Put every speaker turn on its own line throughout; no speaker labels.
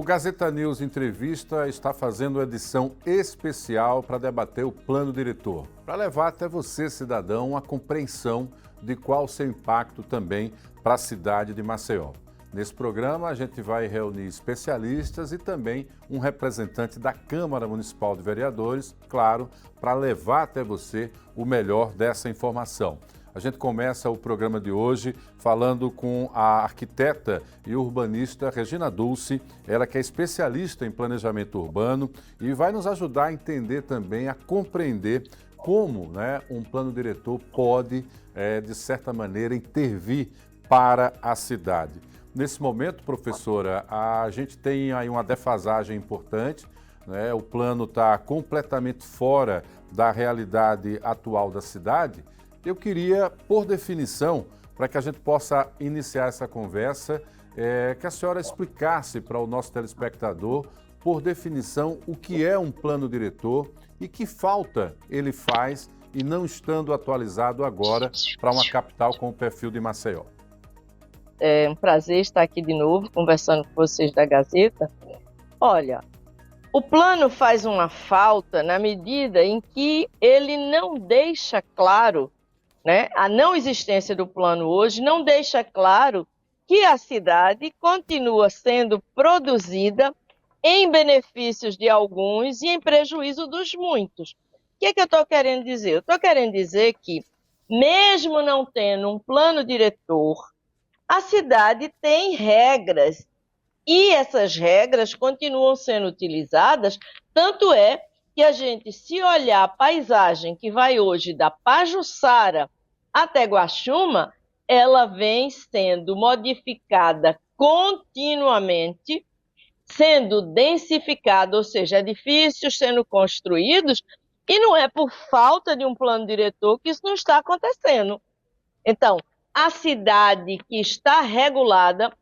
Gazeta News Entrevista está fazendo uma edição especial para debater o plano diretor, para levar até você, cidadão, a compreensão de qual o seu impacto também para a cidade de Maceió. Nesse programa, a gente vai reunir especialistas e também um representante da Câmara Municipal de Vereadores, claro, para levar até você o melhor dessa informação. A gente começa o programa de hoje falando com a arquiteta e urbanista Regina Dulce, ela que é especialista em planejamento urbano e vai nos ajudar a entender também, a compreender como um plano diretor pode, de certa maneira, intervir para a cidade. Nesse momento, professora, a gente tem aí uma defasagem importante, o plano está completamente fora da realidade atual da cidade. Eu queria, por definição, para que a gente possa iniciar essa conversa, que a senhora explicasse para o nosso telespectador, por definição, o que é um plano diretor e que falta ele faz e não estando atualizado agora para uma capital com o perfil de Maceió.
É um prazer estar aqui de novo, conversando com vocês da Gazeta. Olha, o plano faz uma falta na medida em que ele não deixa claro, a não existência do plano hoje não deixa claro que a cidade continua sendo produzida em benefícios de alguns e em prejuízo dos muitos. O que eu estou querendo dizer? Eu estou querendo dizer que, mesmo não tendo um plano diretor, a cidade tem regras e essas regras continuam sendo utilizadas, tanto é que a gente, se olhar a paisagem que vai hoje da Pajuçara até Guaxuma, ela vem sendo modificada continuamente, sendo densificada, ou seja, edifícios sendo construídos, e não é por falta de um plano diretor que isso não está acontecendo. Então, a cidade que está regulada,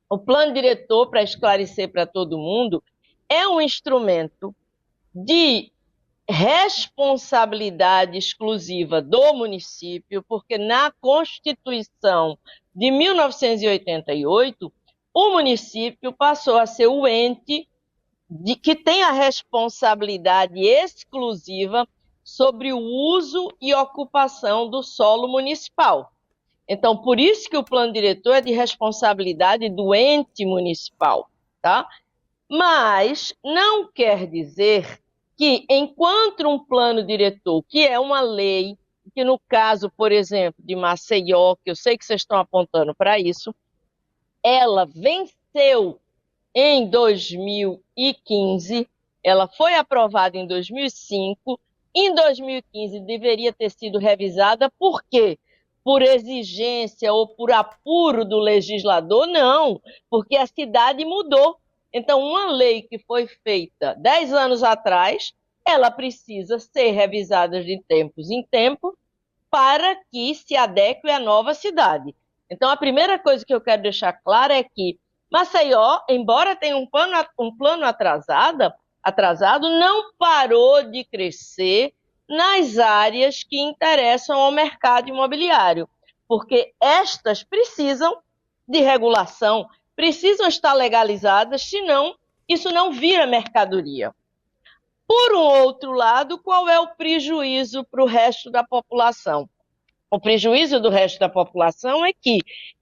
o plano diretor, para esclarecer para todo mundo, é um instrumento de responsabilidade exclusiva do município, porque na Constituição de 1988, o município passou a ser o ente que tem a responsabilidade exclusiva sobre o uso e ocupação do solo municipal. Então, por isso que o plano diretor é de responsabilidade do ente municipal, tá? Mas não quer dizer que, enquanto um plano diretor, que é uma lei, que no caso, por exemplo, de Maceió, que eu sei que vocês estão apontando para isso, ela venceu em 2015, ela foi aprovada em 2005, em 2015 deveria ter sido revisada, por quê? Por exigência ou por apuro do legislador? Não, porque a cidade mudou. Então, uma lei que foi feita 10 anos atrás, ela precisa ser revisada de tempos em tempos para que se adeque à nova cidade. Então, a primeira coisa que eu quero deixar clara é que Maceió, embora tenha um plano atrasado, não parou de crescer nas áreas que interessam ao mercado imobiliário, porque estas precisam de regulação, precisam estar legalizadas, senão isso não vira mercadoria. Por um outro lado, qual é o prejuízo para o resto da população? O prejuízo do resto da população é que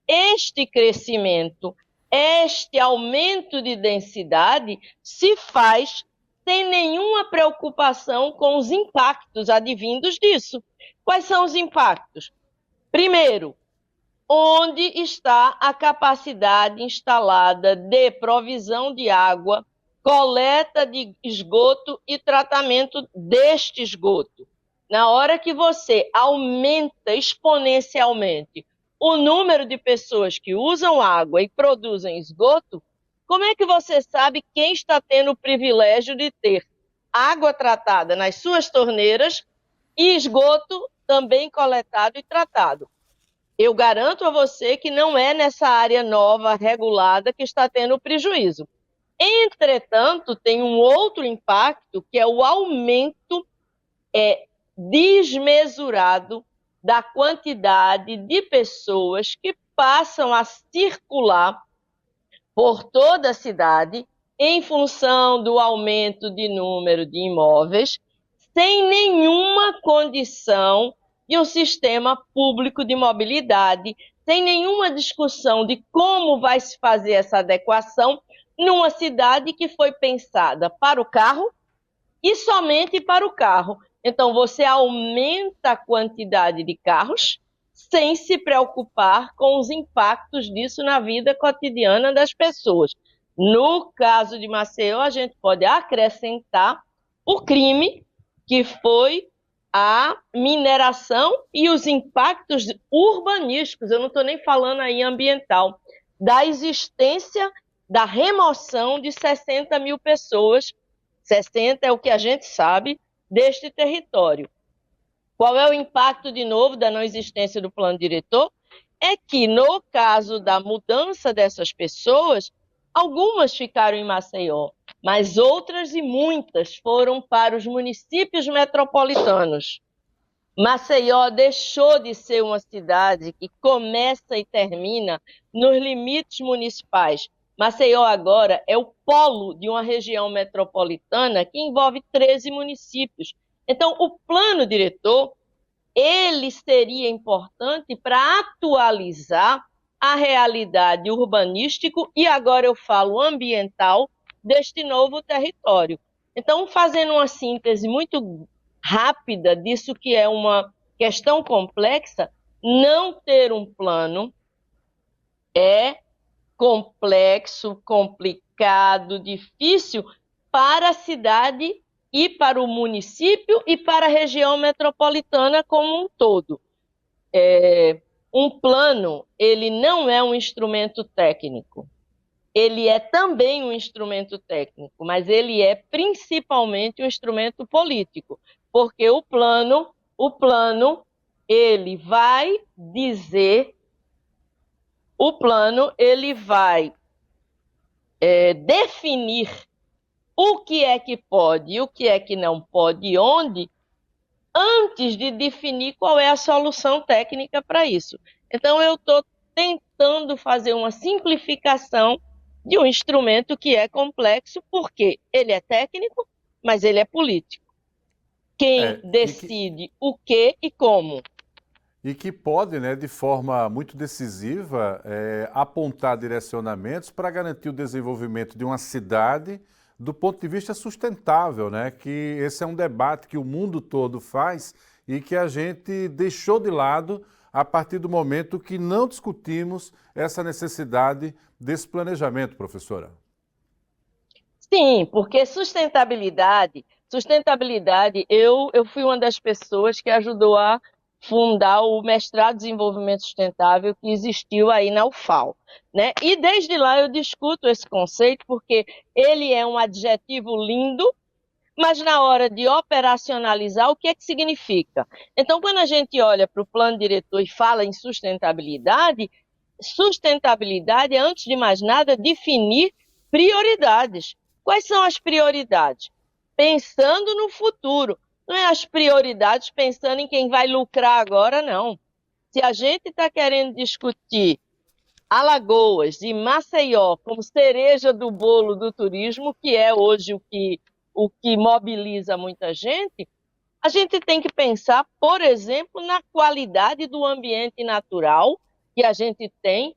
este crescimento, este aumento de densidade se faz sem nenhuma preocupação com os impactos advindos disso. Quais são os impactos? Primeiro, onde está a capacidade instalada de provisão de água, coleta de esgoto e tratamento deste esgoto? Na hora que você aumenta exponencialmente o número de pessoas que usam água e produzem esgoto, como é que você sabe quem está tendo o privilégio de ter água tratada nas suas torneiras e esgoto também coletado e tratado? Eu garanto a você que não é nessa área nova, regulada, que está tendo prejuízo. Entretanto, tem um outro impacto, que é o aumento desmesurado da quantidade de pessoas que passam a circular por toda a cidade em função do aumento de número de imóveis, sem nenhuma condição de um sistema público de mobilidade, sem nenhuma discussão de como vai se fazer essa adequação numa cidade que foi pensada para o carro e somente para o carro. Então, você aumenta a quantidade de carros sem se preocupar com os impactos disso na vida cotidiana das pessoas. No caso de Maceió, a gente pode acrescentar o crime, que foi a mineração e os impactos urbanísticos, eu não estou nem falando aí ambiental, da existência, da remoção de 60 mil pessoas, 60 é o que a gente sabe, deste território. Qual é o impacto, de novo, da não existência do plano diretor? É que, no caso da mudança dessas pessoas, algumas ficaram em Maceió, mas outras e muitas foram para os municípios metropolitanos. Maceió deixou de ser uma cidade que começa e termina nos limites municipais. Maceió agora é o polo de uma região metropolitana que envolve 13 municípios. Então, o plano diretor, ele seria importante para atualizar a realidade urbanístico e agora eu falo ambiental deste novo território. Então, fazendo uma síntese muito rápida disso que é uma questão complexa, não ter um plano é complexo, complicado, difícil para a cidade e para o município e para a região metropolitana como um todo. Um plano, ele não é um instrumento técnico. Ele é também um instrumento técnico, mas ele é principalmente um instrumento político, porque o plano, ele vai dizer, ele vai definir o que é que pode e o que é que não pode e onde, antes de definir qual é a solução técnica para isso. Então, eu estou tentando fazer uma simplificação de um instrumento que é complexo, porque ele é técnico, mas ele é político. Quem decide o que e como.
E que pode, né, de forma muito decisiva, apontar direcionamentos para garantir o desenvolvimento de uma cidade do ponto de vista sustentável, né? Que esse é um debate que o mundo todo faz e que a gente deixou de lado a partir do momento que não discutimos essa necessidade desse planejamento, professora.
Sim, porque sustentabilidade, eu fui uma das pessoas que ajudou a fundar o mestrado em desenvolvimento sustentável que existiu aí na UFAL, né? E desde lá eu discuto esse conceito porque ele é um adjetivo lindo, mas na hora de operacionalizar, o que é que significa? Então, quando a gente olha para o plano diretor e fala em sustentabilidade é, antes de mais nada, definir prioridades. Quais são as prioridades? Pensando no futuro. Não é as prioridades pensando em quem vai lucrar agora, não. Se a gente está querendo discutir Alagoas e Maceió como cereja do bolo do turismo, que é hoje o que mobiliza muita gente, a gente tem que pensar, por exemplo, na qualidade do ambiente natural que a gente tem,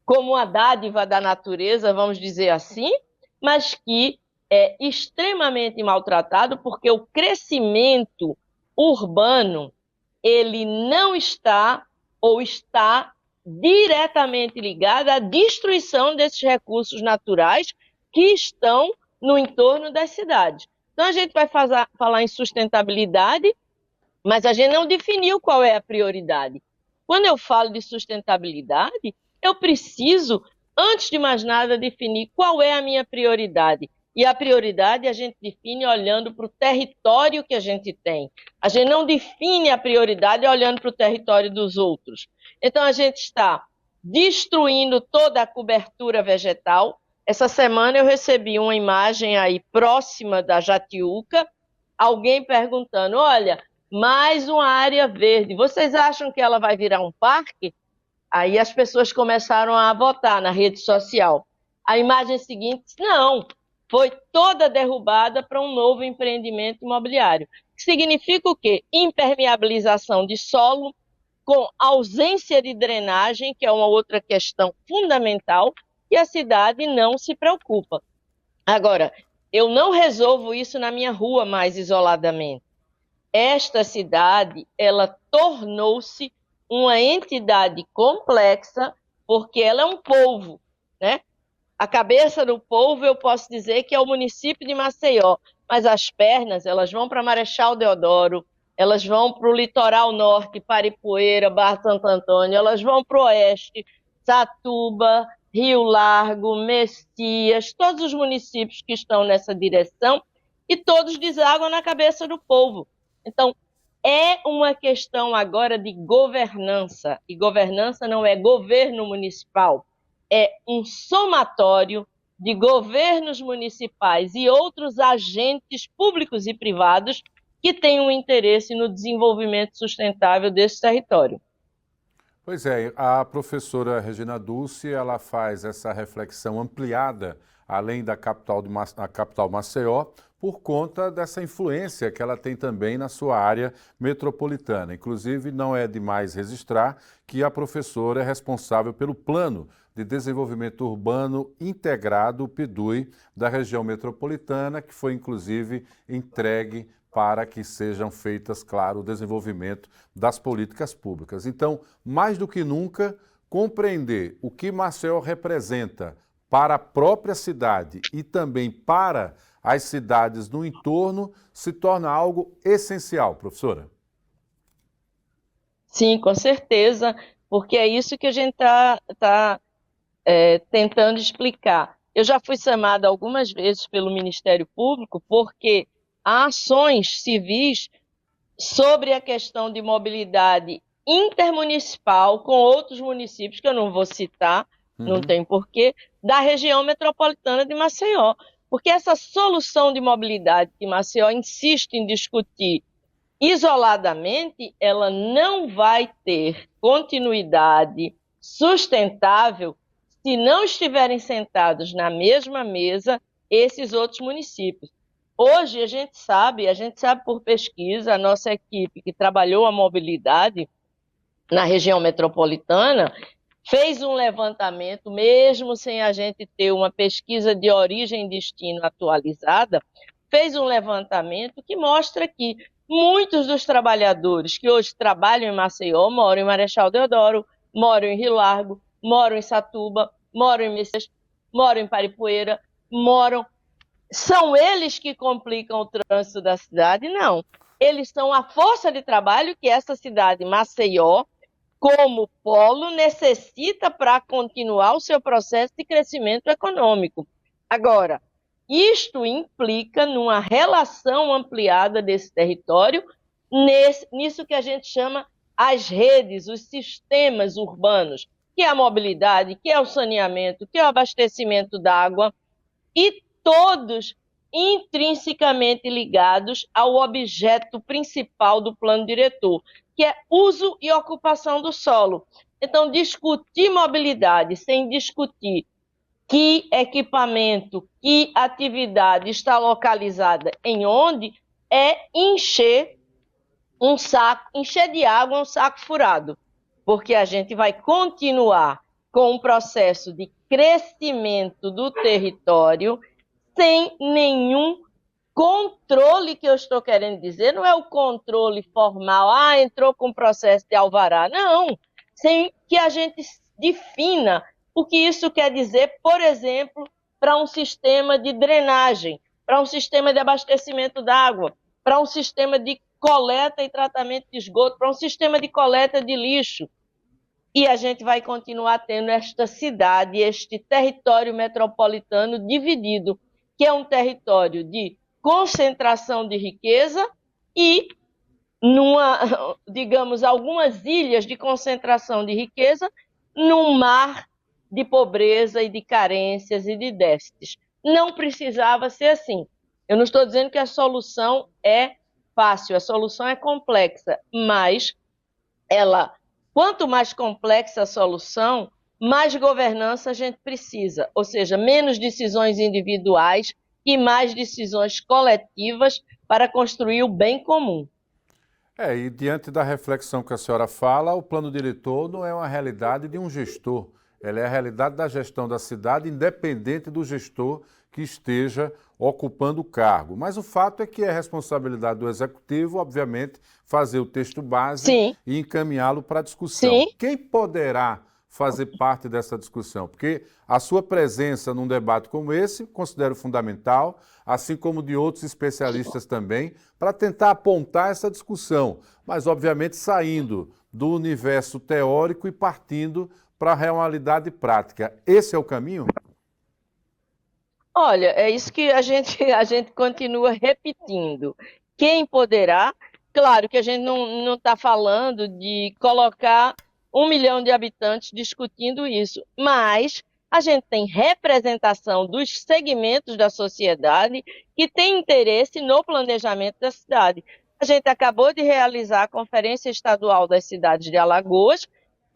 como uma dádiva da natureza, vamos dizer assim, mas que é extremamente maltratado, porque o crescimento urbano, ele não está ou está diretamente ligado à destruição desses recursos naturais que estão no entorno das cidades. Então, a gente vai falar em sustentabilidade, mas a gente não definiu qual é a prioridade. Quando eu falo de sustentabilidade, eu preciso, antes de mais nada, definir qual é a minha prioridade. E a prioridade a gente define olhando para o território que a gente tem. A gente não define a prioridade olhando para o território dos outros. Então, a gente está destruindo toda a cobertura vegetal. Essa semana eu recebi uma imagem aí próxima da Jatiuca, alguém perguntando, olha, mais uma área verde, vocês acham que ela vai virar um parque? Aí as pessoas começaram a votar na rede social. A imagem seguinte, não, foi toda derrubada para um novo empreendimento imobiliário. Significa o quê? Impermeabilização de solo, com ausência de drenagem, que é uma outra questão fundamental, e a cidade não se preocupa. Agora, eu não resolvo isso na minha rua mais isoladamente. Esta cidade, ela tornou-se uma entidade complexa, porque ela é um polvo, né? A cabeça do polvo, eu posso dizer que é o município de Maceió, mas as pernas, elas vão para Marechal Deodoro, elas vão para o litoral norte, Paripueira, Barra Santo Antônio, elas vão para o oeste, Satuba, Rio Largo, Messias, todos os municípios que estão nessa direção, e todos desaguam na cabeça do polvo. Então, é uma questão agora de governança, e governança não é governo municipal, é um somatório de governos municipais e outros agentes públicos e privados que têm um interesse no desenvolvimento sustentável desse território.
Pois é, a professora Regina Dulce, ela faz essa reflexão ampliada, além da capital, a capital Maceió, por conta dessa influência que ela tem também na sua área metropolitana. Inclusive, não é demais registrar que a professora é responsável pelo Plano de Desenvolvimento Urbano Integrado, o PDUI, da região metropolitana, que foi inclusive entregue para que sejam feitas, claro, o desenvolvimento das políticas públicas. Então, mais do que nunca, compreender o que Maceió representa para a própria cidade e também para as cidades no entorno se torna algo essencial, professora.
Sim, com certeza, porque é isso que a gente está tentando explicar. Eu já fui chamada algumas vezes pelo Ministério Público porque há ações civis sobre a questão de mobilidade intermunicipal com outros municípios, que eu não vou citar, não tem porquê, da região metropolitana de Maceió. Porque essa solução de mobilidade que Maceió insiste em discutir isoladamente, ela não vai ter continuidade sustentável se não estiverem sentados na mesma mesa esses outros municípios. Hoje a gente sabe por pesquisa, a nossa equipe que trabalhou a mobilidade na região metropolitana fez um levantamento, mesmo sem a gente ter uma pesquisa de origem e destino atualizada, fez um levantamento que mostra que muitos dos trabalhadores que hoje trabalham em Maceió moram em Marechal Deodoro, moram em Rio Largo, moram em Satuba, moram em Messias, moram em Paripueira, são eles que complicam o trânsito da cidade? Não. Eles são a força de trabalho que essa cidade, Maceió, como polo, necessita para continuar o seu processo de crescimento econômico. Agora, isto implica numa relação ampliada desse território, nisso que a gente chama as redes, os sistemas urbanos, que é a mobilidade, que é o saneamento, que é o abastecimento d'água, e todos intrinsecamente ligados ao objeto principal do plano diretor, que é uso e ocupação do solo. Então, discutir mobilidade sem discutir que equipamento, que atividade está localizada em onde, é encher de água um saco furado, porque a gente vai continuar com um processo de crescimento do território sem nenhum controle, que eu estou querendo dizer, não é o controle formal, entrou com processo de alvará, não, sem que a gente defina o que isso quer dizer, por exemplo, para um sistema de drenagem, para um sistema de abastecimento d'água, para um sistema de coleta e tratamento de esgoto, para um sistema de coleta de lixo. E a gente vai continuar tendo esta cidade, este território metropolitano dividido, que é um território de concentração de riqueza e, digamos, algumas ilhas de concentração de riqueza num mar de pobreza e de carências e de déficits. Não precisava ser assim. Eu não estou dizendo que a solução é fácil, a solução é complexa, mas quanto mais complexa a solução, mais governança a gente precisa, ou seja, menos decisões individuais e mais decisões coletivas para construir o bem comum.
E diante da reflexão que a senhora fala, o plano diretor não é uma realidade de um gestor, ela é a realidade da gestão da cidade, independente do gestor que esteja ocupando o cargo. Mas o fato é que é responsabilidade do executivo, obviamente, fazer o texto base
Sim,
e encaminhá-lo para a discussão.
sim.
Quem poderá fazer parte dessa discussão? Porque a sua presença num debate como esse considero fundamental, assim como de outros especialistas também, para tentar apontar essa discussão, mas obviamente saindo do universo teórico e partindo para a realidade prática. Esse é o caminho?
Olha, é isso que a gente continua repetindo. Quem poderá? Claro que a gente não está falando de colocar 1 milhão de habitantes discutindo isso, mas a gente tem representação dos segmentos da sociedade que tem interesse no planejamento da cidade. A gente acabou de realizar a Conferência Estadual das Cidades de Alagoas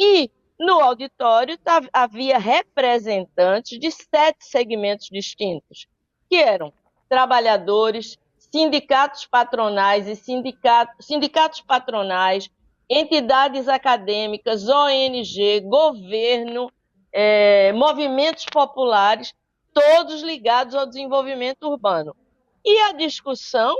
e no auditório havia representantes de 7 segmentos distintos, que eram trabalhadores, sindicatos patronais e sindicatos patronais, entidades acadêmicas, ONG, governo, movimentos populares, todos ligados ao desenvolvimento urbano. E a discussão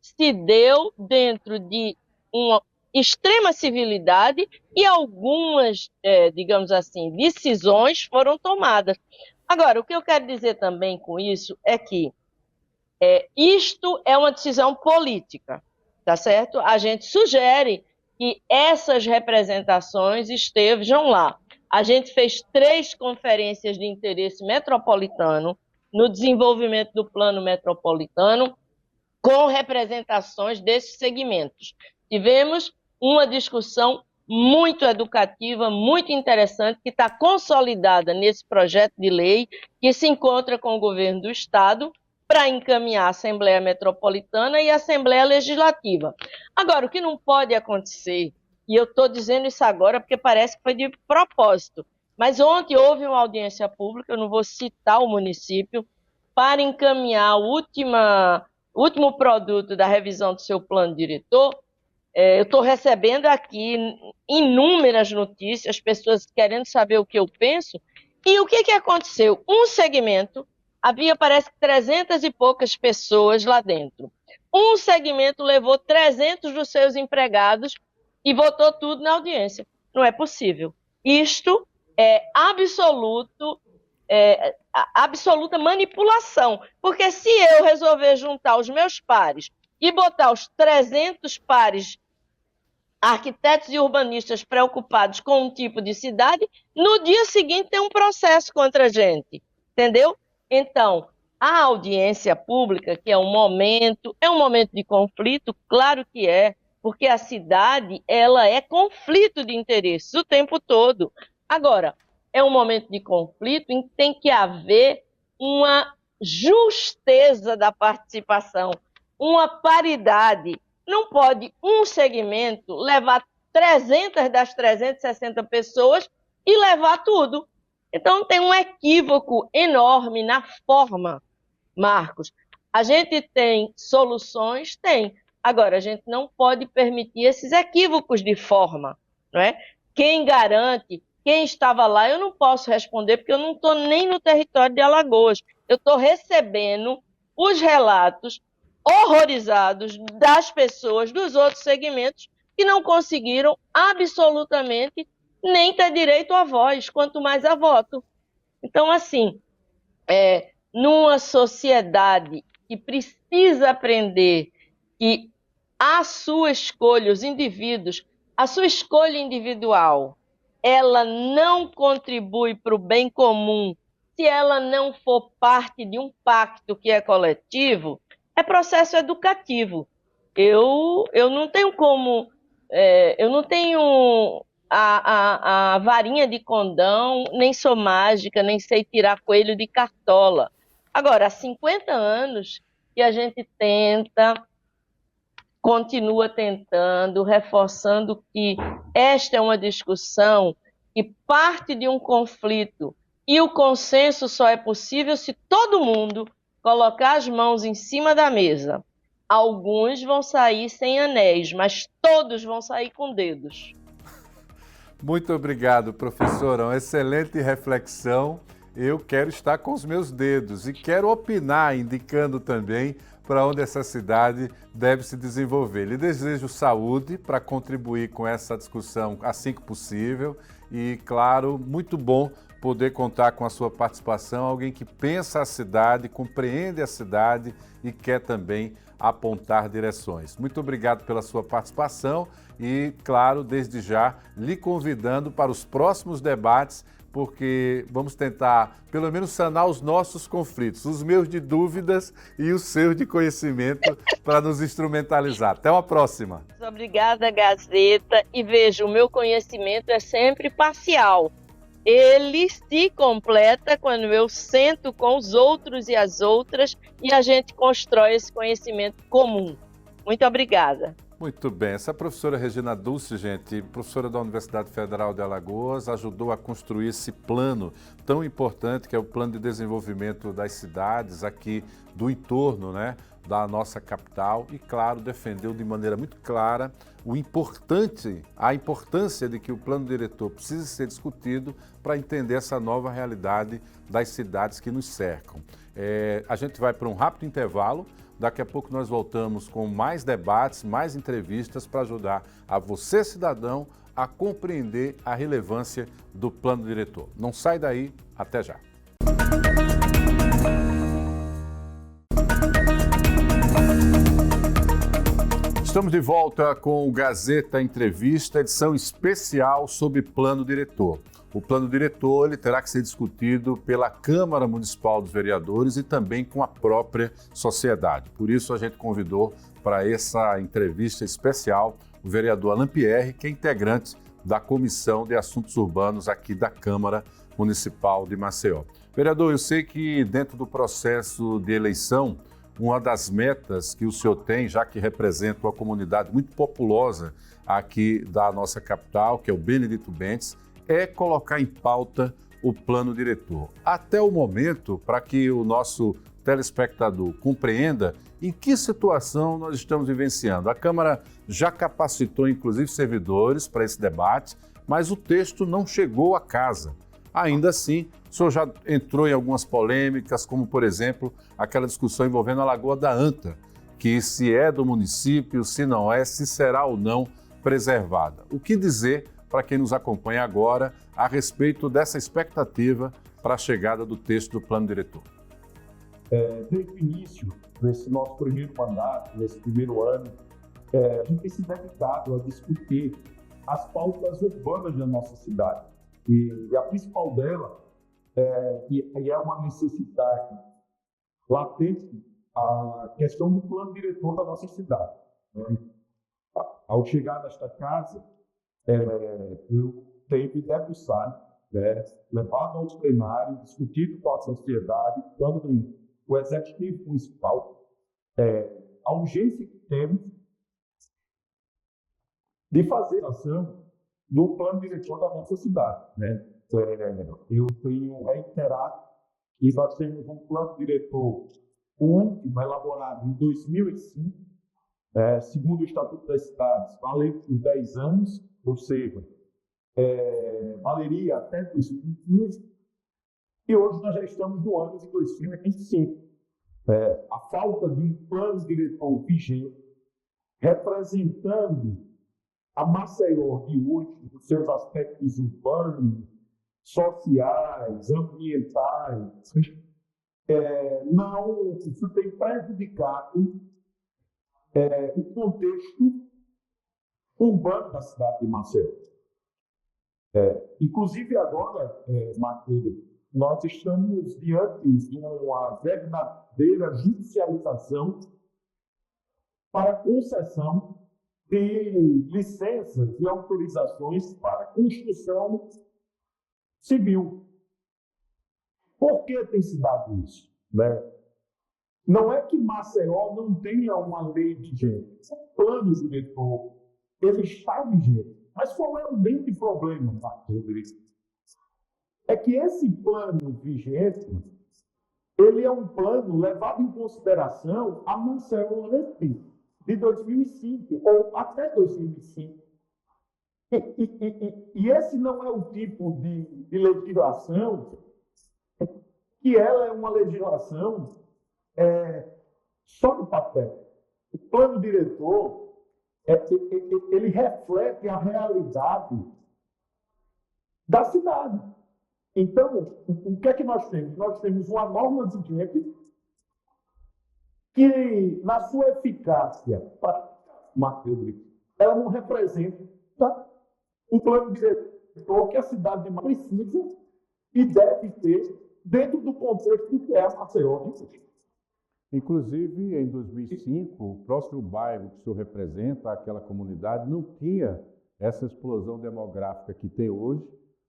se deu dentro de uma extrema civilidade e algumas, digamos assim, decisões foram tomadas. Agora, o que eu quero dizer também com isso é que isto é uma decisão política, tá certo? A gente sugere que essas representações estejam lá. A gente fez 3 conferências de interesse metropolitano no desenvolvimento do plano metropolitano, com representações desses segmentos. Tivemos uma discussão muito educativa, muito interessante, que está consolidada nesse projeto de lei, que se encontra com o governo do Estado para encaminhar a Assembleia Metropolitana e a Assembleia Legislativa. Agora, o que não pode acontecer, e eu estou dizendo isso agora porque parece que foi de propósito, mas ontem houve uma audiência pública, eu não vou citar o município, para encaminhar a último produto da revisão do seu plano diretor. Eu estou recebendo aqui inúmeras notícias, pessoas querendo saber o que eu penso. E o que aconteceu? Um segmento, havia parece que 300 e poucas pessoas lá dentro. Um segmento levou 300 dos seus empregados e votou tudo na audiência. Não é possível. Isto é absoluta manipulação. Porque se eu resolver juntar os meus pares e botar os 300 pares arquitetos e urbanistas preocupados com um tipo de cidade, no dia seguinte tem um processo contra a gente, entendeu? Então, a audiência pública, que é um momento de conflito, claro que é, porque a cidade, ela é conflito de interesses o tempo todo. Agora, é um momento de conflito em que tem que haver uma justeza da participação, uma paridade. Não pode um segmento levar 300 das 360 pessoas e levar tudo. Então, tem um equívoco enorme na forma, Marcos. A gente tem soluções? Tem. Agora, a gente não pode permitir esses equívocos de forma, não é? Quem garante, quem estava lá, eu não posso responder, porque eu não estou nem no território de Alagoas. Eu estou recebendo os relatos horrorizados das pessoas dos outros segmentos que não conseguiram absolutamente nem ter direito à voz, quanto mais a voto. Então, assim, numa sociedade que precisa aprender que a sua escolha, os indivíduos, a sua escolha individual, ela não contribui para o bem comum se ela não for parte de um pacto que é coletivo, é processo educativo. Eu não tenho como, eu não tenho a varinha de condão, nem sou mágica, nem sei tirar coelho de cartola. Agora, há 50 anos que a gente continua tentando, reforçando que esta é uma discussão e parte de um conflito. E o consenso só é possível se todo mundo colocar as mãos em cima da mesa. Alguns vão sair sem anéis, mas todos vão sair com dedos.
Muito obrigado, professora. Uma excelente reflexão. Eu quero estar com os meus dedos e quero opinar, indicando também para onde essa cidade deve se desenvolver. Lhe desejo saúde para contribuir com essa discussão assim que possível e, claro, muito bom poder contar com a sua participação, alguém que pensa a cidade, compreende a cidade e quer também apontar direções. Muito obrigado pela sua participação e, claro, desde já, lhe convidando para os próximos debates, porque vamos tentar, pelo menos, sanar os nossos conflitos, os meus de dúvidas e os seus de conhecimento, para nos instrumentalizar. Até uma próxima.
Obrigada, Gazeta. E veja, o meu conhecimento é sempre parcial. Ele se completa quando eu sento com os outros e as outras e a gente constrói esse conhecimento comum. Muito obrigada.
Muito bem. Essa professora Regina Dulce, gente, professora da Universidade Federal de Alagoas, ajudou a construir esse plano tão importante que é o plano de desenvolvimento das cidades aqui do entorno, né, da nossa capital e, claro, defendeu de maneira muito clara a importância de que o plano diretor precise ser discutido para entender essa nova realidade das cidades que nos cercam. A gente vai para um rápido intervalo. Daqui a pouco nós voltamos com mais debates, mais entrevistas para ajudar a você, cidadão, a compreender a relevância do plano diretor. Não sai daí, até já. Estamos de volta com o Gazeta Entrevista, edição especial sobre plano diretor. O plano diretor ele terá que ser discutido pela Câmara Municipal dos Vereadores e também com a própria sociedade. Por isso a gente convidou para essa entrevista especial o vereador Alain Pierre, que é integrante da Comissão de Assuntos Urbanos aqui da Câmara Municipal de Maceió. Vereador, eu sei que dentro do processo de eleição, uma das metas que o senhor tem, já que representa uma comunidade muito populosa aqui da nossa capital, que é o Benedito Bentes, é colocar em pauta o plano diretor. Até o momento, para que o nosso telespectador compreenda em que situação nós estamos vivenciando. A Câmara já capacitou, inclusive, servidores para esse debate, mas o texto não chegou à casa. Ainda assim, o senhor já entrou em algumas polêmicas, como, por exemplo, aquela discussão envolvendo a Lagoa da Anta, que se é do município, se não é, se será ou não preservada. O que dizer para quem nos acompanha agora a respeito dessa expectativa para a chegada do texto do plano diretor?
Desde o início desse nosso primeiro mandato, nesse primeiro ano, a gente tem se dedicado a discutir as pautas urbanas da nossa cidade. E a principal dela é uma necessidade latente, a questão do plano diretor da nossa cidade. Ao chegar nesta casa, eu tenho que debruçar, levado ao plenário, discutido com a sociedade, tanto o Executivo Municipal, a urgência que temos de fazer a ação do plano diretor da nossa cidade. Eu tenho reiterado que nós temos um plano diretor último, elaborado em 2005, segundo o Estatuto das Cidades, valendo por 10 anos, ou seja, valeria até 2015, e hoje nós já estamos no ano de 2025. A falta de um plano diretor vigente, representando a Maceió de hoje, nos seus aspectos urbanos, sociais, ambientais, isso tem prejudicado o contexto urbano da cidade de Maceió. Inclusive agora, Matheus, nós estamos diante de uma verdadeira judicialização para concessão de licenças e autorizações para construção civil. Por que tem se dado isso? Não é que Maceió não tenha uma lei vigente. O plano diretor, ele está vigente. Mas qual é o grande problema, Marcos Rodrigues? É que esse plano vigente, ele é um plano levado em consideração a Maceió antes de 2005, ou até 2005. E esse não é o tipo de legislação que ela é uma legislação só de papel. O plano diretor, ele reflete a realidade da cidade. Então, o que é que nós temos? Nós temos uma norma vigente que, na sua eficácia, Matheus, ela não representa o plano diretor que a cidade de Maceió precisa e deve ter dentro do contexto que é a Maceió.
Inclusive, em 2005, o próximo bairro que o senhor representa, aquela comunidade, não tinha essa explosão demográfica que tem hoje,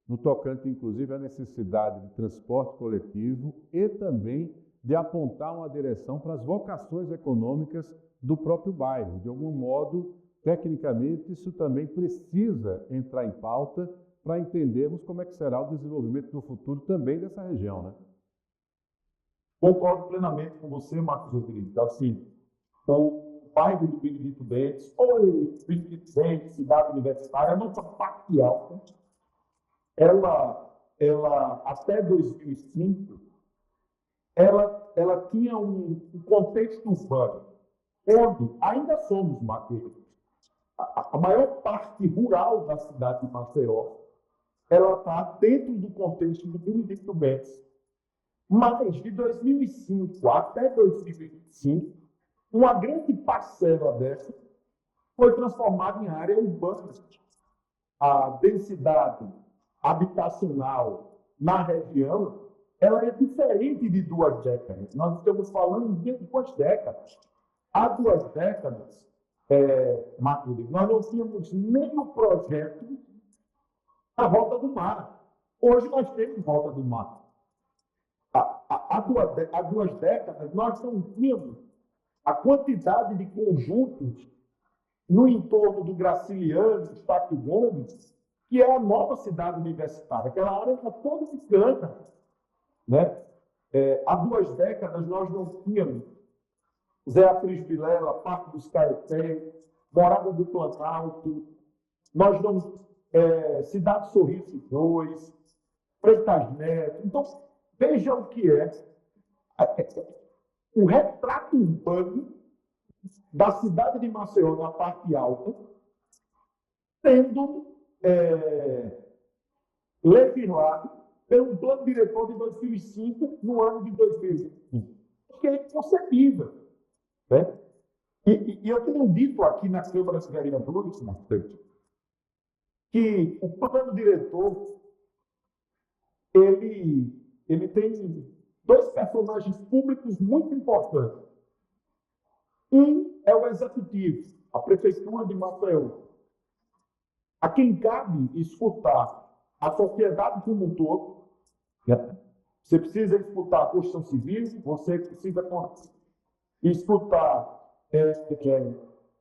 no tocante, inclusive, à necessidade de transporte coletivo e também de apontar uma direção para as vocações econômicas do próprio bairro. De algum modo, tecnicamente, isso também precisa entrar em pauta para entendermos como é que será o desenvolvimento no futuro também dessa região, né?
Concordo plenamente com você, Marcos Rodrigues. Assim, o bairro do Benedito Bentes, ou Benedito Bentes, cidade universitária, a nossa parte alta, ela até 2005, ela tinha um contexto urbano, onde ainda somos, Matheus, a maior parte rural da cidade de Maceió, ela está dentro do contexto do Benedito Bentes. Mas, de 2005 até 2025, uma grande parcela dessa foi transformada em área urbana. A densidade habitacional na região, ela é diferente de 2 décadas. Nós estamos falando de 2 décadas. Há 2 décadas, Marcos, nós não tínhamos nem o projeto da Volta do Mar. Hoje nós temos Volta do Mar. Há 2 décadas, nós não tínhamos a quantidade de conjuntos no entorno do Graciliano, do Estácio Gomes, que é a nova cidade universitária. Aquela área está toda ficando, né? Há 2 décadas, nós não tínhamos Zé Apris Vilela, Parque dos Caetés, Morada do Planalto, nós não... Cidade Sorriso 2, Freitas Neto. Então, veja o que é o retrato urbano da cidade de Maceió, na parte alta, sendo legislado pelo plano diretor de 2005, no ano de 2025. Porque é inconcebível. Né? E eu tenho dito aqui na Câmara dos Vereadores, que o plano diretor ele tem 2 personagens públicos muito importantes. Um é o executivo, a Prefeitura de Maceió, a quem cabe escutar a sociedade como um todo. Você precisa escutar a Constituição Civil, você precisa escutar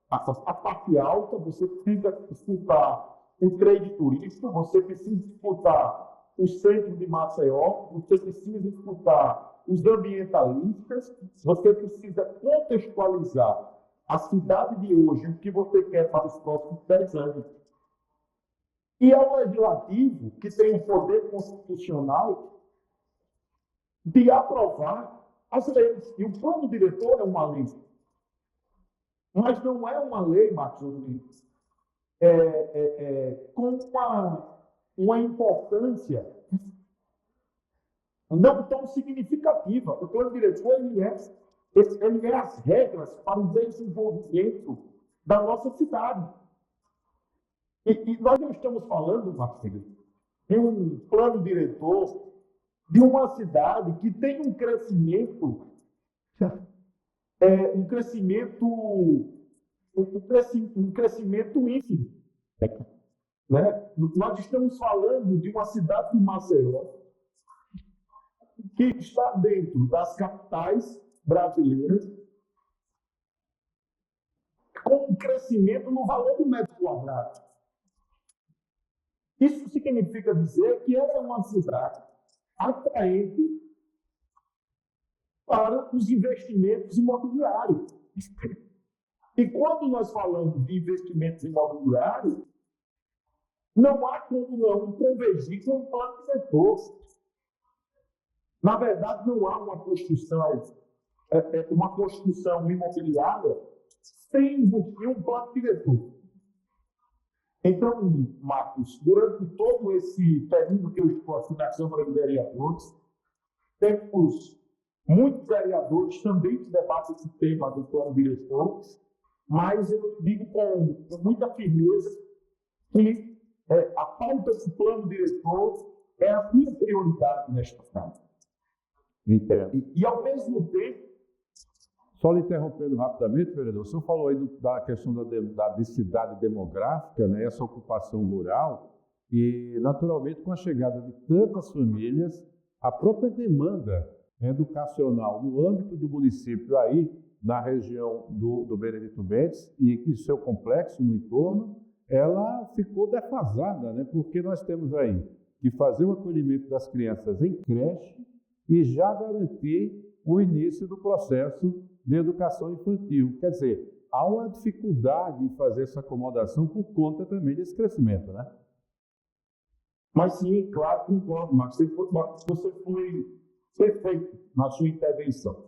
a parte alta, você precisa escutar o trade turístico, você precisa escutar o centro de Maceió, você precisa escutar os ambientalistas, você precisa contextualizar a cidade de hoje, o que você quer para os próximos 10 anos. E é o legislativo que tem o poder constitucional de aprovar as leis. E o plano diretor é uma lei. Mas não é uma lei, Marcos Rodrigues, com uma importância não tão significativa. O plano diretor ele é as regras para o desenvolvimento da nossa cidade. E nós não estamos falando, Marcelo, de um plano diretor de uma cidade que tem um crescimento ínfimo. Né? Nós estamos falando de uma cidade de Maceió que está dentro das capitais brasileiras com um crescimento no valor do metro quadrado. Isso significa dizer que ela é uma cidade atraente para os investimentos imobiliários. E quando nós falamos de investimentos imobiliários, não há como não convergir com o plano diretor. Na verdade, não há uma construção imobiliária sem existir um plano diretor. Então, Marcos, durante todo esse período que eu estou aqui na Câmara de Vereadores, temos muitos vereadores também que debatem esse tema do plano diretor, mas eu digo com muita firmeza que a pauta do plano diretor é a minha prioridade nesta casa.
Entendo.
E ao mesmo tempo...
Só lhe interrompendo rapidamente, vereador, o senhor falou aí da questão da densidade demográfica, né, essa ocupação rural, e naturalmente com a chegada de tantas famílias, a própria demanda educacional no âmbito do município aí, na região do Benedito Bentes e seu complexo no entorno, ela ficou defasada, né? Porque nós temos aí que fazer o acolhimento das crianças em creche e já garantir o início do processo de educação infantil. Quer dizer, há uma dificuldade em fazer essa acomodação por conta também desse crescimento, né?
Mas sim, claro, concordo, Marcos. Você foi perfeito na sua intervenção.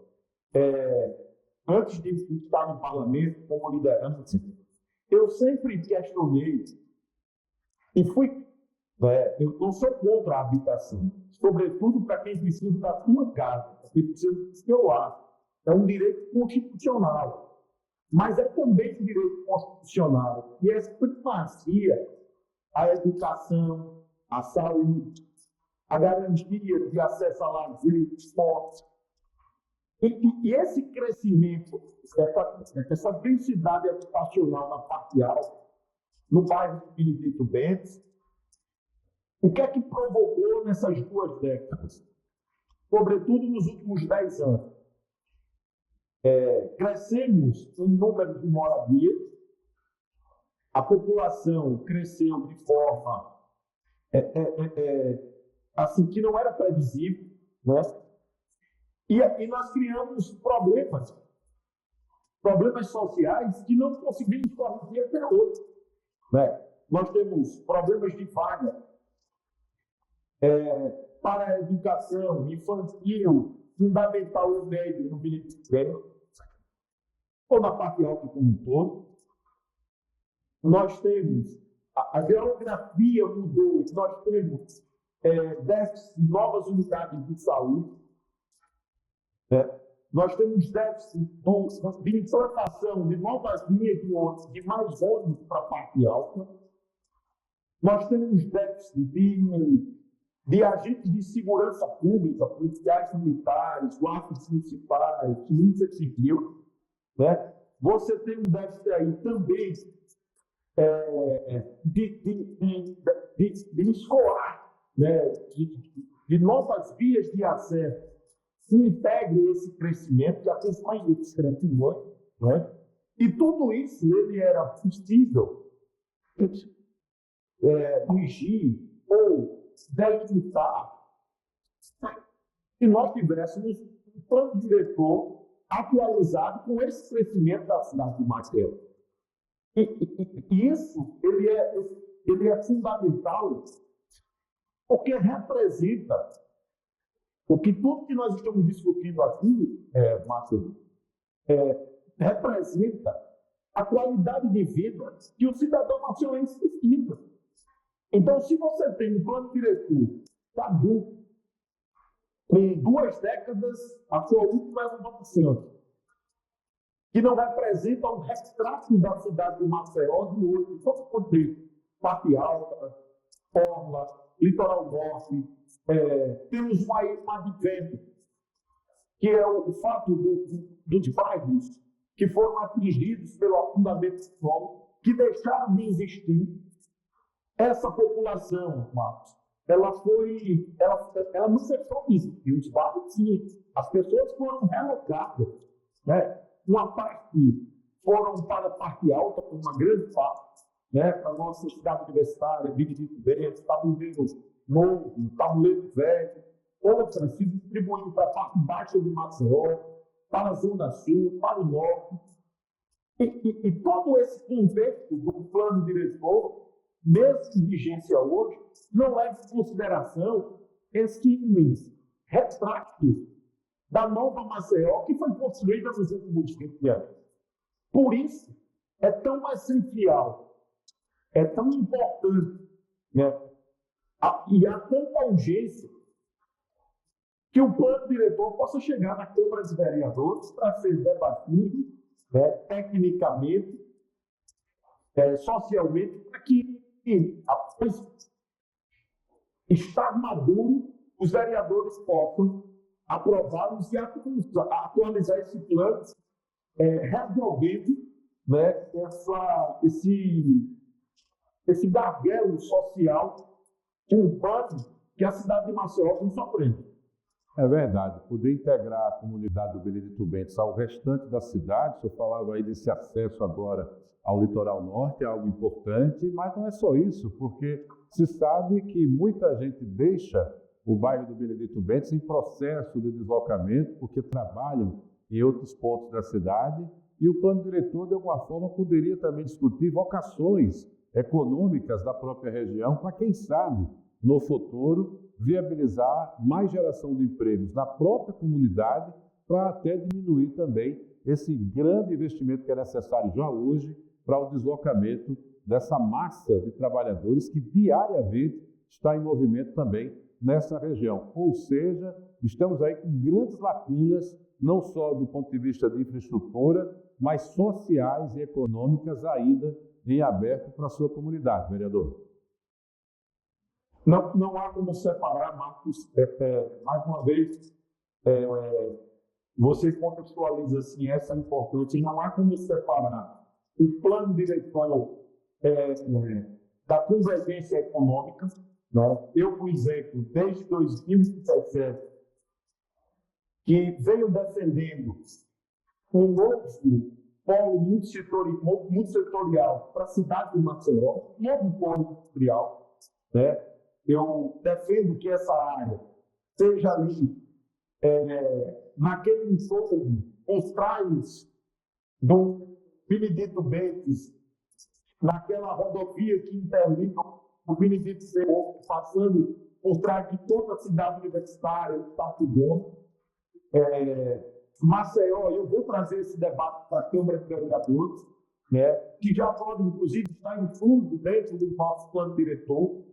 Antes de estar no parlamento como liderança, eu sempre questionei e eu não sou contra a habitação, sobretudo para quem precisa da sua casa, para quem precisa do seu lar. É um direito constitucional, mas é também um direito constitucional e é primazia a educação, a saúde, a garantia de acesso a lazer, esporte. E esse crescimento, essa densidade habitacional na parte alta, no bairro de Benedito Bentes, o que é que provocou nessas 2 décadas? Sobretudo nos últimos 10 anos. Crescemos em número de moradias, a população cresceu de forma assim que não era previsível, né? E nós criamos problemas sociais que não conseguimos corrigir até hoje, né? Nós temos problemas de vaga para a educação infantil, fundamental e médio no Benedito Bentes, ou na parte alta como um todo. Nós temos, a geografia mudou, nós temos déficit de novas unidades de saúde, nós temos déficit de implantação de novas linhas de ônibus, de mais ônibus para a parte alta. Nós temos déficit de agentes de segurança pública, policiais militares, guardas municipais, polícia civil, né? Você tem um déficit aí também de escolar, né? de novas vias de acesso que integrem esse crescimento, que acompanhe esse crescimento, né? E tudo isso ele era possível corrigir ou delimitar se nós tivéssemos um plano diretor atualizado com esse crescimento da cidade de Mateus. E isso ele é fundamental porque representa o que tudo que nós estamos discutindo aqui, Márcio, representa a qualidade de vida que o cidadão macilense precisa. Então, se você tem um plano diretor caduco, com 2 décadas, a sua última evolução, que não representa um retrato da cidade de Maceió de hoje, em todo o contexto, parte alta, orla, litoral norte, temos um advento, que é o fato dos bairros que foram atingidos pelo afundamento do solo, que deixaram de existir. Essa população, Marcos, ela não deixou de existir, os bairros sim, as pessoas foram relocadas, né? Uma parte foram para a parte alta, uma grande parte, né, para a nossa cidade universitária, Benedito Bento, Tabuleiro Novo, Tabuleiro Velho, outras se distribuindo para a parte baixa de Maceió, para a Zona Sul, para o Norte. E todo esse contexto do plano diretor, mesmo em vigência hoje, não leva em consideração esses retratos da nova Maceió que foi construída nos últimos 20 anos. Por isso, é tão essencial, é tão importante, né? E há tanta urgência que o plano diretor possa chegar na Câmara dos Vereadores para ser debatido, né, tecnicamente, socialmente, para que, após estar maduro, os vereadores possam aprová-los e atualizar esse plano, resolvendo, né, esse gargalo social urbano que a cidade de Maceió vem sofrendo.
É verdade, poder integrar a comunidade do Benedito Bentes ao restante da cidade, o senhor falava aí desse acesso agora ao litoral norte, é algo importante, mas não é só isso, porque se sabe que muita gente deixa o bairro do Benedito Bentes em processo de deslocamento, porque trabalham em outros pontos da cidade, e o plano diretor, de alguma forma, poderia também discutir vocações econômicas da própria região, para quem sabe, no futuro, viabilizar mais geração de empregos na própria comunidade, para até diminuir também esse grande investimento que é necessário já hoje para o deslocamento dessa massa de trabalhadores que diariamente está em movimento também nessa região. Ou seja, estamos aí com grandes lacunas, não só do ponto de vista de infraestrutura, mas sociais e econômicas ainda em aberto para a sua comunidade, vereador.
Não há como separar, Marcos, mais uma vez, você contextualiza assim, essa importância, não há como separar o plano diretor da convergência econômica, né? Eu, por exemplo, desde 2017, que venho defendendo um novo polo multissetorial para a cidade de Maceió, um novo polo industrial, né? Eu defendo que essa área seja ali, naquele entorno, com os traios do Benedito Bentes, naquela rodovia que interliga o Benedito Bentes, passando por trás de toda a cidade universitária, do Tapigona. Maceió, eu vou trazer esse debate para a Câmara de Vereadores, né, que já pode, inclusive, estar em fundo dentro do nosso plano diretor.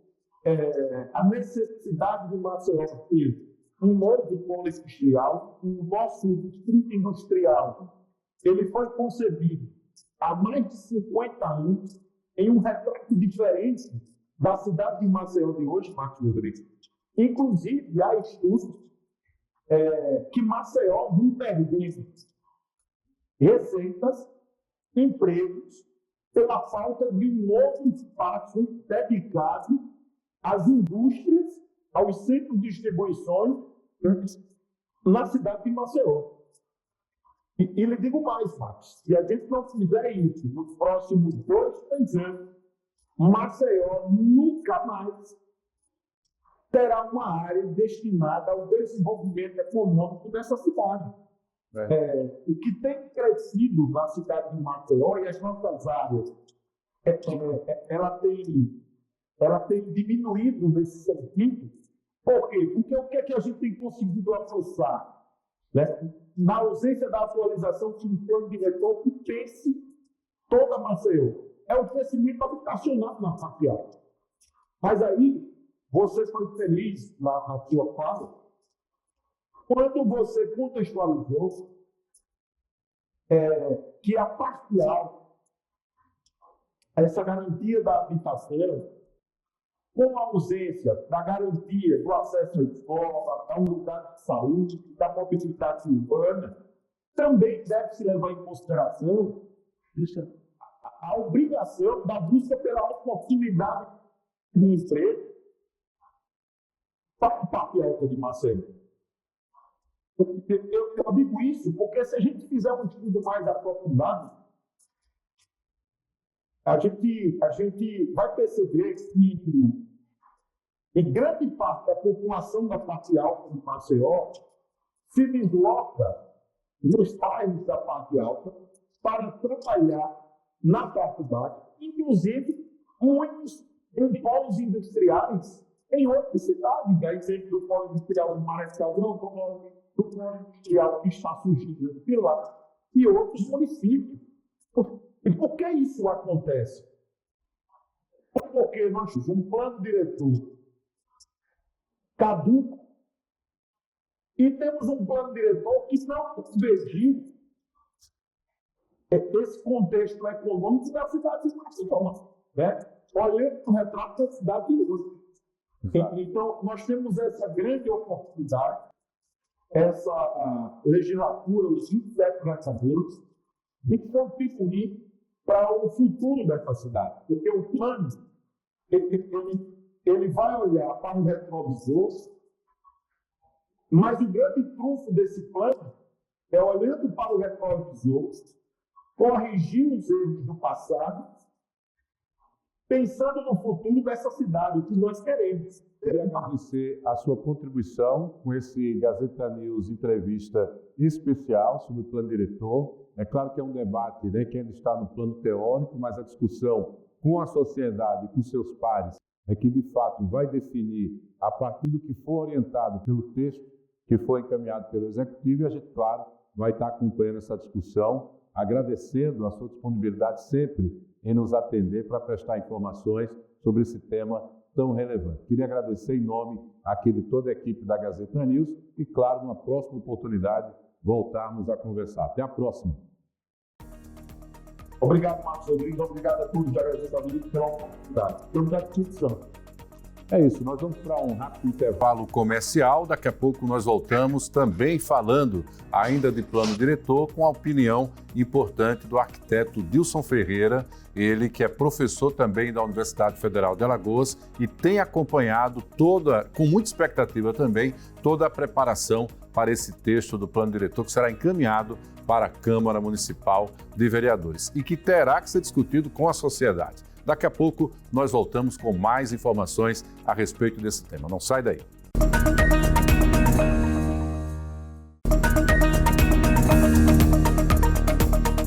A necessidade de Maceió ter um novo polo industrial, o nosso distrito industrial, ele foi concebido há mais de 50 anos em um retrato diferente da cidade de Maceió de hoje, Marcos Rodrigues. Inclusive, há estudos que Maceió vem perdendo receitas, empregos, pela falta de um novo espaço dedicado às indústrias, aos centros de distribuição na cidade de Maceió. E lhe digo mais, Marcos, se a gente não fizer isso nos próximos 2, 3 anos, Maceió nunca mais terá uma área destinada ao desenvolvimento econômico dessa cidade. O que tem crescido na cidade de Maceió e as nossas áreas, ela tem diminuído nesse sentido. Por quê? Porque o que é que a gente tem conseguido avançar? Né? Na ausência da atualização que o plano diretor que pense toda Maceió. É o crescimento habitacional na parte alta. Mas aí, você foi feliz na sua fala, quando você contextualizou que a parte alta, essa garantia da habitação, com a ausência da garantia do acesso à escola, da unidade de saúde, da mobilidade urbana, também deve se levar em consideração a obrigação da busca pela oportunidade de emprego para a parte alta de Maceió. Eu digo isso porque se a gente fizer um estudo mais aprofundado, a gente vai perceber que grande parte da população da parte alta do Maceió se desloca nos bairros da parte alta para trabalhar na parte baixa, inclusive muitos em polos industriais em outras cidades, a exemplo do polo industrial do Marechal Deodoro, do polo industrial que está surgindo em Pilar e outros municípios. E por que isso acontece? Porque nós temos um plano diretor caduco e temos um plano diretor que não convergiu esse contexto econômico da cidade de Maceió, né? Olhando o retrato da cidade de hoje. Então, nós temos essa grande oportunidade, essa legislatura, os 27 legisladores, de contribuir para o futuro dessa cidade. Porque o plano, ele vai olhar para o retrovisor, mas o grande trunfo desse plano é, olhando para o retrovisor, corrigir os erros do passado, pensando no futuro dessa cidade, o que nós queremos.
Queria agradecer a sua contribuição com esse Gazeta News entrevista especial sobre o plano diretor. É claro que é um debate, né, que ainda está no plano teórico, mas a discussão com a sociedade, com seus pares, é que de fato vai definir a partir do que for orientado pelo texto que foi encaminhado pelo Executivo, e a gente, claro, vai estar acompanhando essa discussão, agradecendo a sua disponibilidade sempre em nos atender para prestar informações sobre esse tema tão relevante. Queria agradecer em nome aqui de toda a equipe da Gazeta News e, claro, numa próxima oportunidade, voltarmos a conversar. Até a próxima.
Obrigado, Marcos Rodrigues. Obrigado a todos da Gazeta News pela oportunidade. Temos a discussão.
É isso, nós vamos para um rápido intervalo comercial. Daqui a pouco nós voltamos também falando ainda de plano diretor com a opinião importante do arquiteto Dilson Ferreira, ele que é professor também da Universidade Federal de Alagoas e tem acompanhado com muita expectativa também, toda a preparação para esse texto do plano diretor que será encaminhado para a Câmara Municipal de Vereadores e que terá que ser discutido com a sociedade. Daqui a pouco nós voltamos com mais informações a respeito desse tema. Não sai daí.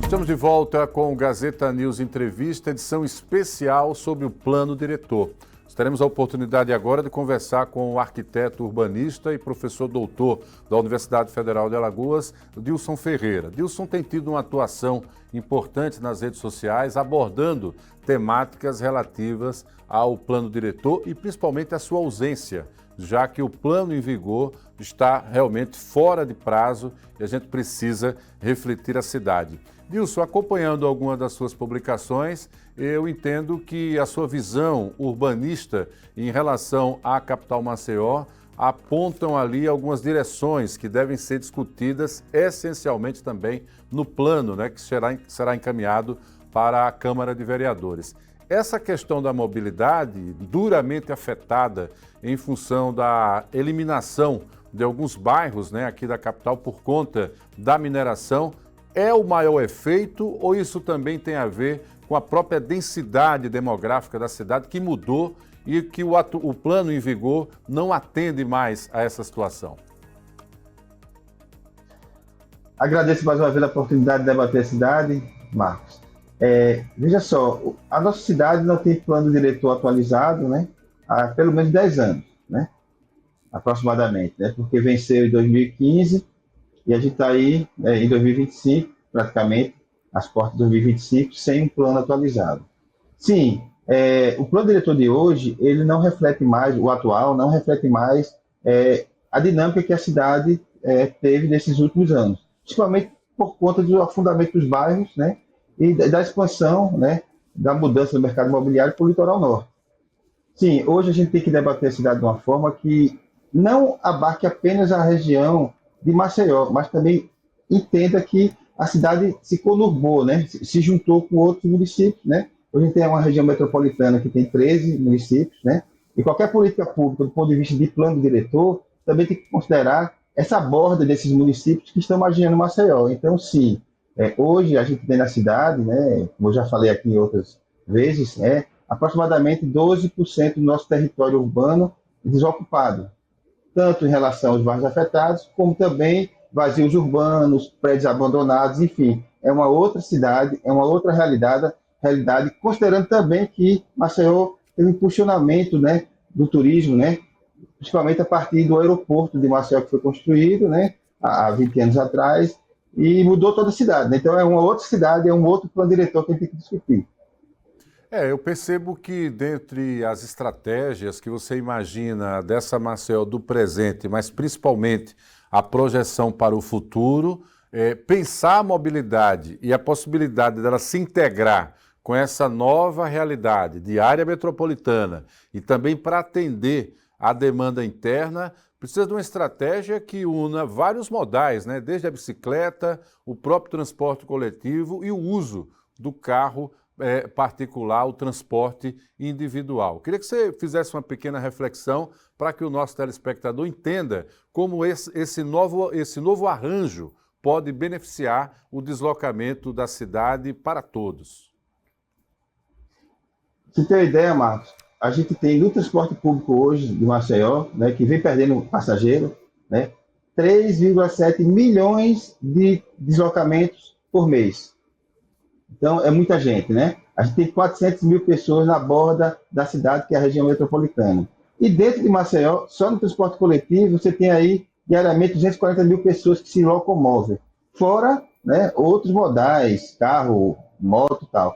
Estamos de volta com o Gazeta News Entrevista, edição especial sobre o plano diretor. Teremos a oportunidade agora de conversar com o arquiteto urbanista e professor doutor da Universidade Federal de Alagoas, Dilson Ferreira. Dilson tem tido uma atuação importante nas redes sociais, abordando temáticas relativas ao plano diretor e principalmente a sua ausência, já que o plano em vigor está realmente fora de prazo e a gente precisa refletir a cidade. Dilson, acompanhando alguma das suas publicações, eu entendo que a sua visão urbanista em relação à capital Maceió apontam ali algumas direções que devem ser discutidas essencialmente também no plano, né, que será encaminhado para a Câmara de Vereadores. Essa questão da mobilidade, duramente afetada em função da eliminação de alguns bairros, né, aqui da capital por conta da mineração, é o maior efeito ou isso também tem a ver com a própria densidade demográfica da cidade que mudou e que o plano em vigor não atende mais a essa situação?
Agradeço mais uma vez a oportunidade de debater a cidade, Marcos. Veja só, a nossa cidade não tem plano diretor atualizado, né, há pelo menos 10 anos, né, aproximadamente, né, porque venceu em 2015 e a gente está aí em 2025, praticamente, às portas de 2025, sem um plano atualizado. Sim, o plano diretor de hoje, ele não reflete mais, o atual, não reflete mais a dinâmica que a cidade teve nesses últimos anos, principalmente por conta do afundamento dos bairros, né, e da expansão, né, da mudança do mercado imobiliário para o litoral norte. Sim, hoje a gente tem que debater a cidade de uma forma que não abarque apenas a região de Maceió, mas também entenda que a cidade se conurbou, né, se juntou com outros municípios, né. Hoje a gente tem uma região metropolitana que tem 13 municípios, né, e qualquer política pública, do ponto de vista de plano diretor, também tem que considerar essa borda desses municípios que estão marginando Maceió. Então, sim, hoje a gente tem na cidade, né, como eu já falei aqui em outras vezes, aproximadamente 12% do nosso território urbano desocupado, tanto em relação aos bairros afetados, como também vazios urbanos, prédios abandonados, enfim, é uma outra cidade, é uma outra realidade, considerando também que Maceió tem um impulsionamento, né, do turismo, né, principalmente a partir do aeroporto de Maceió que foi construído, né, há 20 anos atrás, e mudou toda a cidade, né? Então é uma outra cidade, é um outro plano diretor que a gente tem que discutir.
Eu percebo que dentre as estratégias que você imagina dessa Maceió do presente, mas principalmente a projeção para o futuro, pensar a mobilidade e a possibilidade dela se integrar com essa nova realidade de área metropolitana e também para atender a demanda interna, precisa de uma estratégia que una vários modais, né? Desde a bicicleta, o próprio transporte coletivo e o uso do carro particular, o transporte individual. Queria que você fizesse uma pequena reflexão para que o nosso telespectador entenda como esse novo arranjo pode beneficiar o deslocamento da cidade para todos.
Você tem uma ideia, Marcos? A gente tem no transporte público hoje de Maceió, né, que vem perdendo passageiro, né, 3,7 milhões de deslocamentos por mês. Então, é muita gente, né? A gente tem 400 mil pessoas na borda da cidade, que é a região metropolitana. E dentro de Maceió, só no transporte coletivo, você tem aí diariamente 240 mil pessoas que se locomovem. Fora, né, outros modais, carro, moto e tal.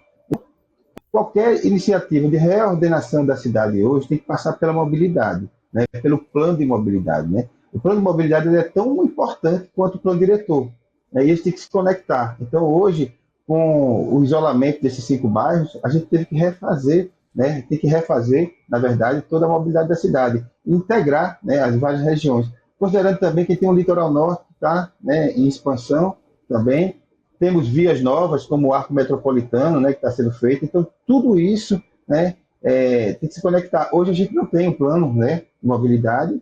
Qualquer iniciativa de reordenação da cidade hoje tem que passar pela mobilidade, né? Pelo plano de mobilidade, né? O plano de mobilidade ele é tão importante quanto o plano diretor, né? E eles têm que se conectar. Então, hoje, com o isolamento desses 5 bairros, a gente teve que refazer, né? Tem que refazer, na verdade, toda a mobilidade da cidade, integrar, né, as várias regiões. Considerando também que tem o litoral norte que está, né, em expansão também, temos vias novas, como o arco metropolitano, né, que está sendo feito. Então, tudo isso, né, tem que se conectar. Hoje a gente não tem um plano, né, de mobilidade.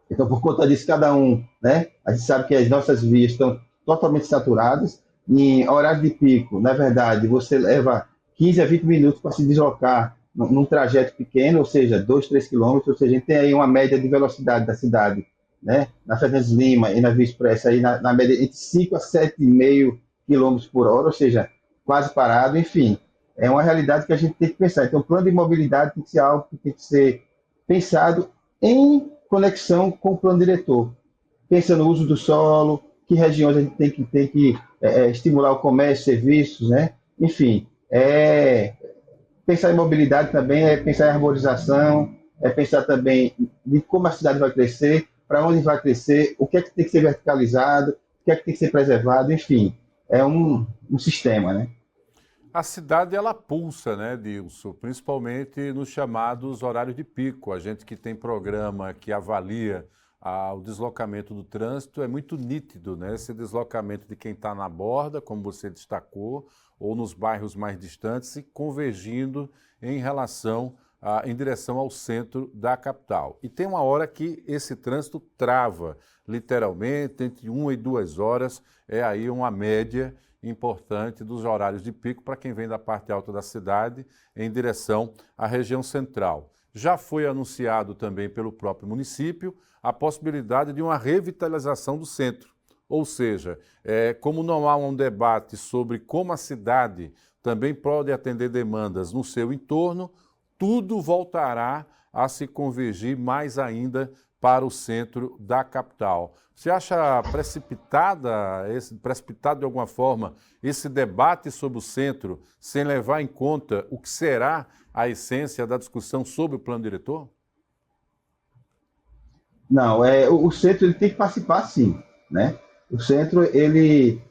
Então, por conta disso, cada um, né, a gente sabe que as nossas vias estão totalmente saturadas. Em horário de pico, na verdade, você leva 15 a 20 minutos para se deslocar num trajeto pequeno, ou seja, 2, 3 quilômetros, ou seja, a gente tem aí uma média de velocidade da cidade, né? Na Fernandes Lima e na Via Expressa, aí na média entre 5 a 7,5 quilômetros por hora, ou seja, quase parado, enfim. É uma realidade que a gente tem que pensar. Então, o plano de mobilidade tem que ser algo que tem que ser pensado em conexão com o plano diretor. Pensa no uso do solo, que regiões a gente tem que estimular o comércio, serviços, né? Enfim, pensar em mobilidade também é pensar em arborização, é pensar também de como a cidade vai crescer, para onde vai crescer, o que é que tem que ser verticalizado, o que é que tem que ser preservado, enfim, é um sistema, né?
A cidade, ela pulsa, né, Dilson? Principalmente nos chamados horários de pico. A gente que tem programa que avalia o deslocamento do trânsito, é muito nítido, né? Esse deslocamento de quem está na borda, como você destacou, ou nos bairros mais distantes, e convergindo em direção ao centro da capital. E tem uma hora que esse trânsito trava, literalmente, entre 1 e 2 horas, é aí uma média importante dos horários de pico para quem vem da parte alta da cidade em direção à região central. Já foi anunciado também pelo próprio município a possibilidade de uma revitalização do centro. Ou seja, como não há um debate sobre como a cidade também pode atender demandas no seu entorno, tudo voltará a se convergir mais ainda para o centro da capital. Você acha precipitado de alguma forma esse debate sobre o centro, sem levar em conta o que será a essência da discussão sobre o plano diretor?
Não, o centro ele tem que participar, sim, né? O centro, ele,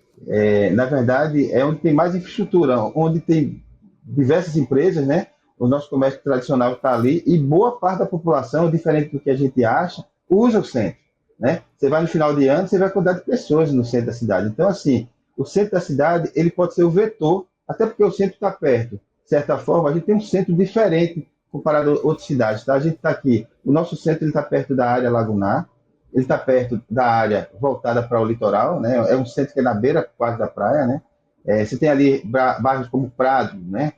na verdade, é onde tem mais infraestrutura, onde tem diversas empresas, né? O nosso comércio tradicional está ali e boa parte da população, diferente do que a gente acha, usa o centro, né? Você vai no final de ano, você vai com quantidade de pessoas no centro da cidade. Então, assim, o centro da cidade, ele pode ser o vetor, até porque o centro está perto. De certa forma, a gente tem um centro diferente comparado a outras cidades, tá? A gente está aqui, o nosso centro está perto da área lagunar, ele está perto da área voltada para o litoral, né? É um centro que é na beira quase da praia, né? Você tem ali bairros como Prado, né?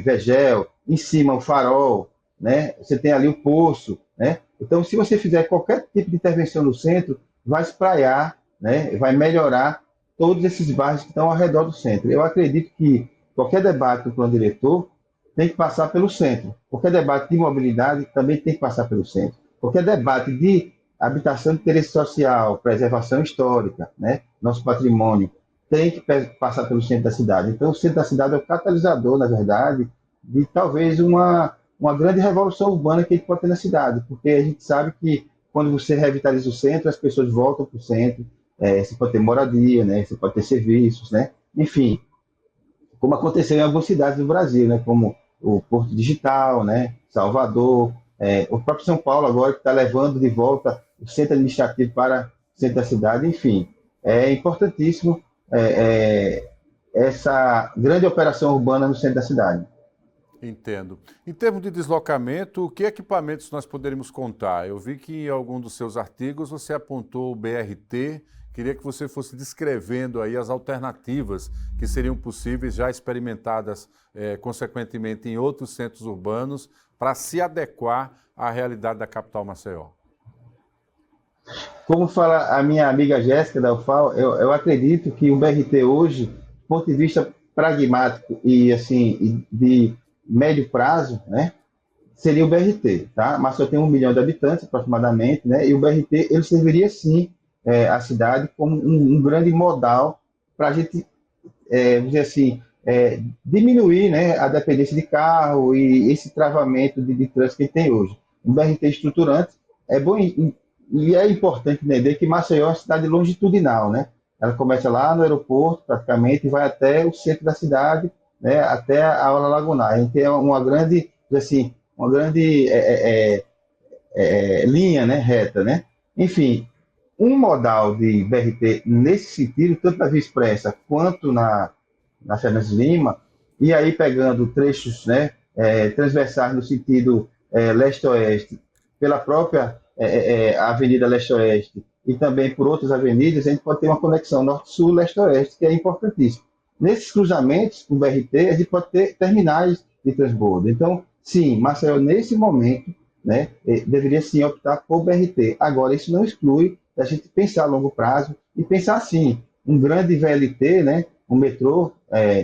Vegel, em cima o farol, né? Você tem ali o poço, né? Então, se você fizer qualquer tipo de intervenção no centro, vai espraiar, né? Vai melhorar todos esses bairros que estão ao redor do centro. Eu acredito que qualquer debate do plano diretor tem que passar pelo centro. Qualquer debate de mobilidade também tem que passar pelo centro. Qualquer debate de habitação de interesse social, preservação histórica, né? Nosso patrimônio, tem que passar pelo centro da cidade. Então, o centro da cidade é o catalisador, na verdade, de talvez uma grande revolução urbana que a gente pode ter na cidade, porque a gente sabe que quando você revitaliza o centro, as pessoas voltam para o centro, você pode ter moradia, né? Você pode ter serviços, né? Enfim, como aconteceu em algumas cidades do Brasil, né? Como o Porto Digital, né? Salvador, o próprio São Paulo agora que está levando de volta o centro administrativo para o centro da cidade, enfim, é importantíssimo essa grande operação urbana no centro da cidade.
Entendo. Em termos de deslocamento, que equipamentos nós poderíamos contar? Eu vi que em algum dos seus artigos você apontou o BRT. Queria que você fosse descrevendo aí as alternativas que seriam possíveis, já experimentadas consequentemente em outros centros urbanos, para se adequar à realidade da capital Maceió.
Como fala a minha amiga Jéssica da UFAL, eu acredito que o BRT hoje, do ponto de vista pragmático e assim de médio prazo, né, seria o BRT, tá? Mas só tem 1 milhão de habitantes aproximadamente, né? E o BRT ele serviria sim a cidade como um grande modal para a gente, vamos dizer assim, diminuir, né, a dependência de carro e esse travamento de trânsito que tem hoje. Um BRT estruturante é bom e é importante entender que Maceió é uma cidade longitudinal, né? Ela começa lá no aeroporto, praticamente, e vai até o centro da cidade, né, até a Orla Lagunar. A gente tem uma grande, assim, linha, né, reta, né? Enfim, um modal de BRT nesse sentido, tanto na Via Expressa quanto na Fernandes Lima, e aí pegando trechos, né, transversais no sentido leste-oeste, pela própria Avenida Leste-Oeste e também por outras avenidas, a gente pode ter uma conexão norte-sul, leste-oeste, que é importantíssimo. Nesses cruzamentos com o BRT, a gente pode ter terminais de transbordo. Então, sim, Maceió, nesse momento, né, deveria sim optar por BRT. Agora, isso não exclui a gente pensar a longo prazo e pensar, sim, um grande VLT, né, um metrô,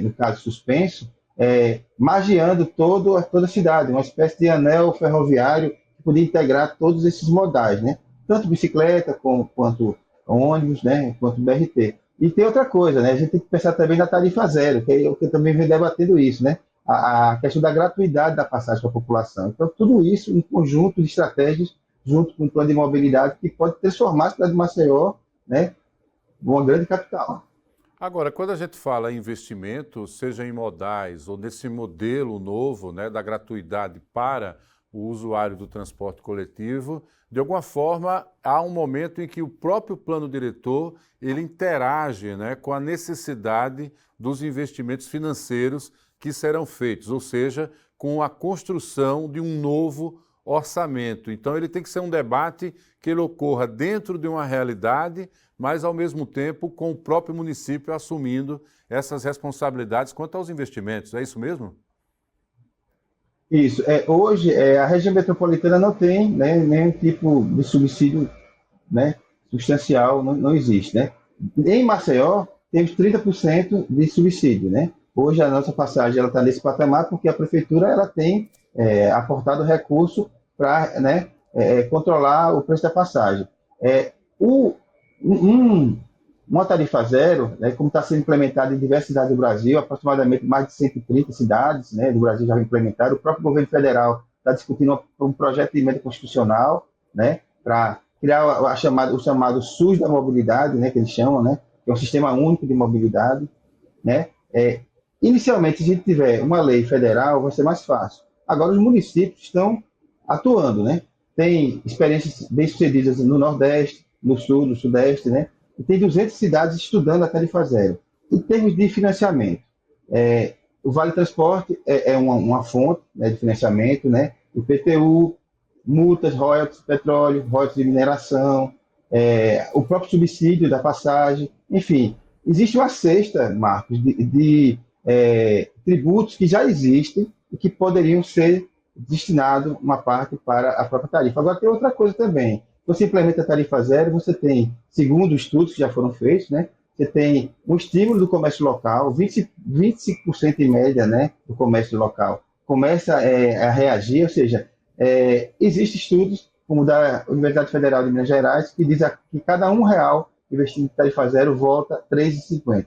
no caso suspenso, magiando toda a cidade, uma espécie de anel ferroviário que podia integrar todos esses modais, né? Tanto bicicleta quanto ônibus, né, quanto BRT. E tem outra coisa, né? A gente tem que pensar também na tarifa zero, que eu também venho debatendo isso, né? A questão da gratuidade da passagem para a população. Então, tudo isso, um conjunto de estratégias, junto com um plano de mobilidade, que pode transformar a cidade de Maceió, né, numa grande capital.
Agora, quando a gente fala em investimento, seja em modais ou nesse modelo novo, né, da gratuidade para o usuário do transporte coletivo, de alguma forma há um momento em que o próprio plano diretor ele interage, né, com a necessidade dos investimentos financeiros que serão feitos, ou seja, com a construção de um novo orçamento. Então ele tem que ser um debate que ele ocorra dentro de uma realidade, mas ao mesmo tempo com o próprio município assumindo essas responsabilidades quanto aos investimentos. É isso mesmo?
Isso. Hoje, a região metropolitana não tem, né, nenhum tipo de subsídio, né, substancial, não existe. Né? Em Maceió, temos 30% de subsídio. Né? Hoje, a nossa passagem está nesse patamar porque a prefeitura ela tem aportado recurso para, né, controlar o preço da passagem. Uma tarifa zero, né, como está sendo implementada em diversas cidades do Brasil, aproximadamente mais de 130 cidades, né, do Brasil já implementaram. O próprio governo federal está discutindo um projeto de emenda constitucional, né, para criar o chamado SUS da mobilidade, né, que eles chamam, né, que é um sistema único de mobilidade. Né. Inicialmente, se a gente tiver uma lei federal, vai ser mais fácil. Agora, os municípios estão atuando, né? Tem experiências bem-sucedidas no Nordeste, no Sul, no Sudeste, né? E tem 200 cidades estudando a tarifa zero. Em termos de financiamento, o Vale Transporte é uma fonte, né, de financiamento, né? O IPTU, multas, royalties de petróleo, royalties de mineração, o próprio subsídio da passagem, enfim. Existe uma cesta, Marcos, de tributos que já existem e que poderiam ser destinados uma parte para a própria tarifa. Agora, tem outra coisa também. Você implementa a tarifa zero, você tem, segundo estudos que já foram feitos, né, você tem um estímulo do comércio local, 25% em média, né, do comércio local começa a reagir, ou seja, existem estudos, como o da Universidade Federal de Minas Gerais, que diz que cada R$ 1 investido em tarifa zero volta R$ 3,50.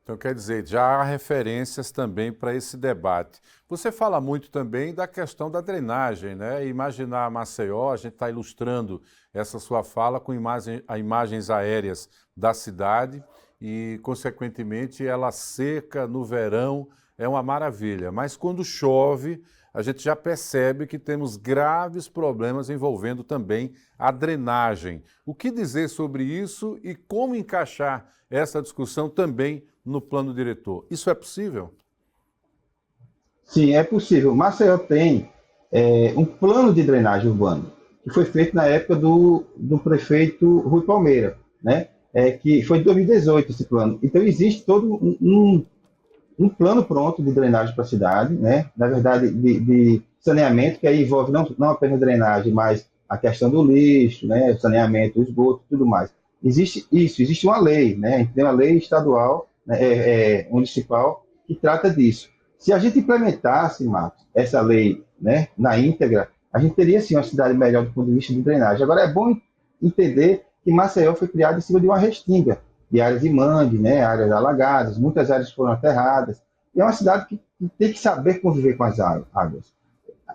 Então, quer dizer, já há referências também para esse debate. Você fala muito também da questão da drenagem, né? Imaginar Maceió, a gente está ilustrando essa sua fala com imagens aéreas da cidade e, consequentemente, ela seca no verão é uma maravilha. Mas quando chove, a gente já percebe que temos graves problemas envolvendo também a drenagem. O que dizer sobre isso e como encaixar essa discussão também no plano diretor? Isso é possível?
Sim, é possível. Maceió tem um plano de drenagem urbana, que foi feito na época do prefeito Rui Palmeira, né? Que foi em 2018 esse plano. Então, existe todo um plano pronto de drenagem para a cidade, né? Na verdade, de saneamento, que aí envolve não apenas drenagem, mas a questão do lixo, né? O saneamento, o esgoto, tudo mais. Existe uma lei, né? A gente tem uma lei estadual, né? Municipal, que trata disso. Se a gente implementasse, Marcos, essa lei, né, na íntegra, a gente teria sim uma cidade melhor do ponto de vista de drenagem. Agora, é bom entender que Maceió foi criada em cima de uma restinga de áreas de mangue, né, áreas alagadas, muitas áreas foram aterradas. E é uma cidade que tem que saber conviver com as águas.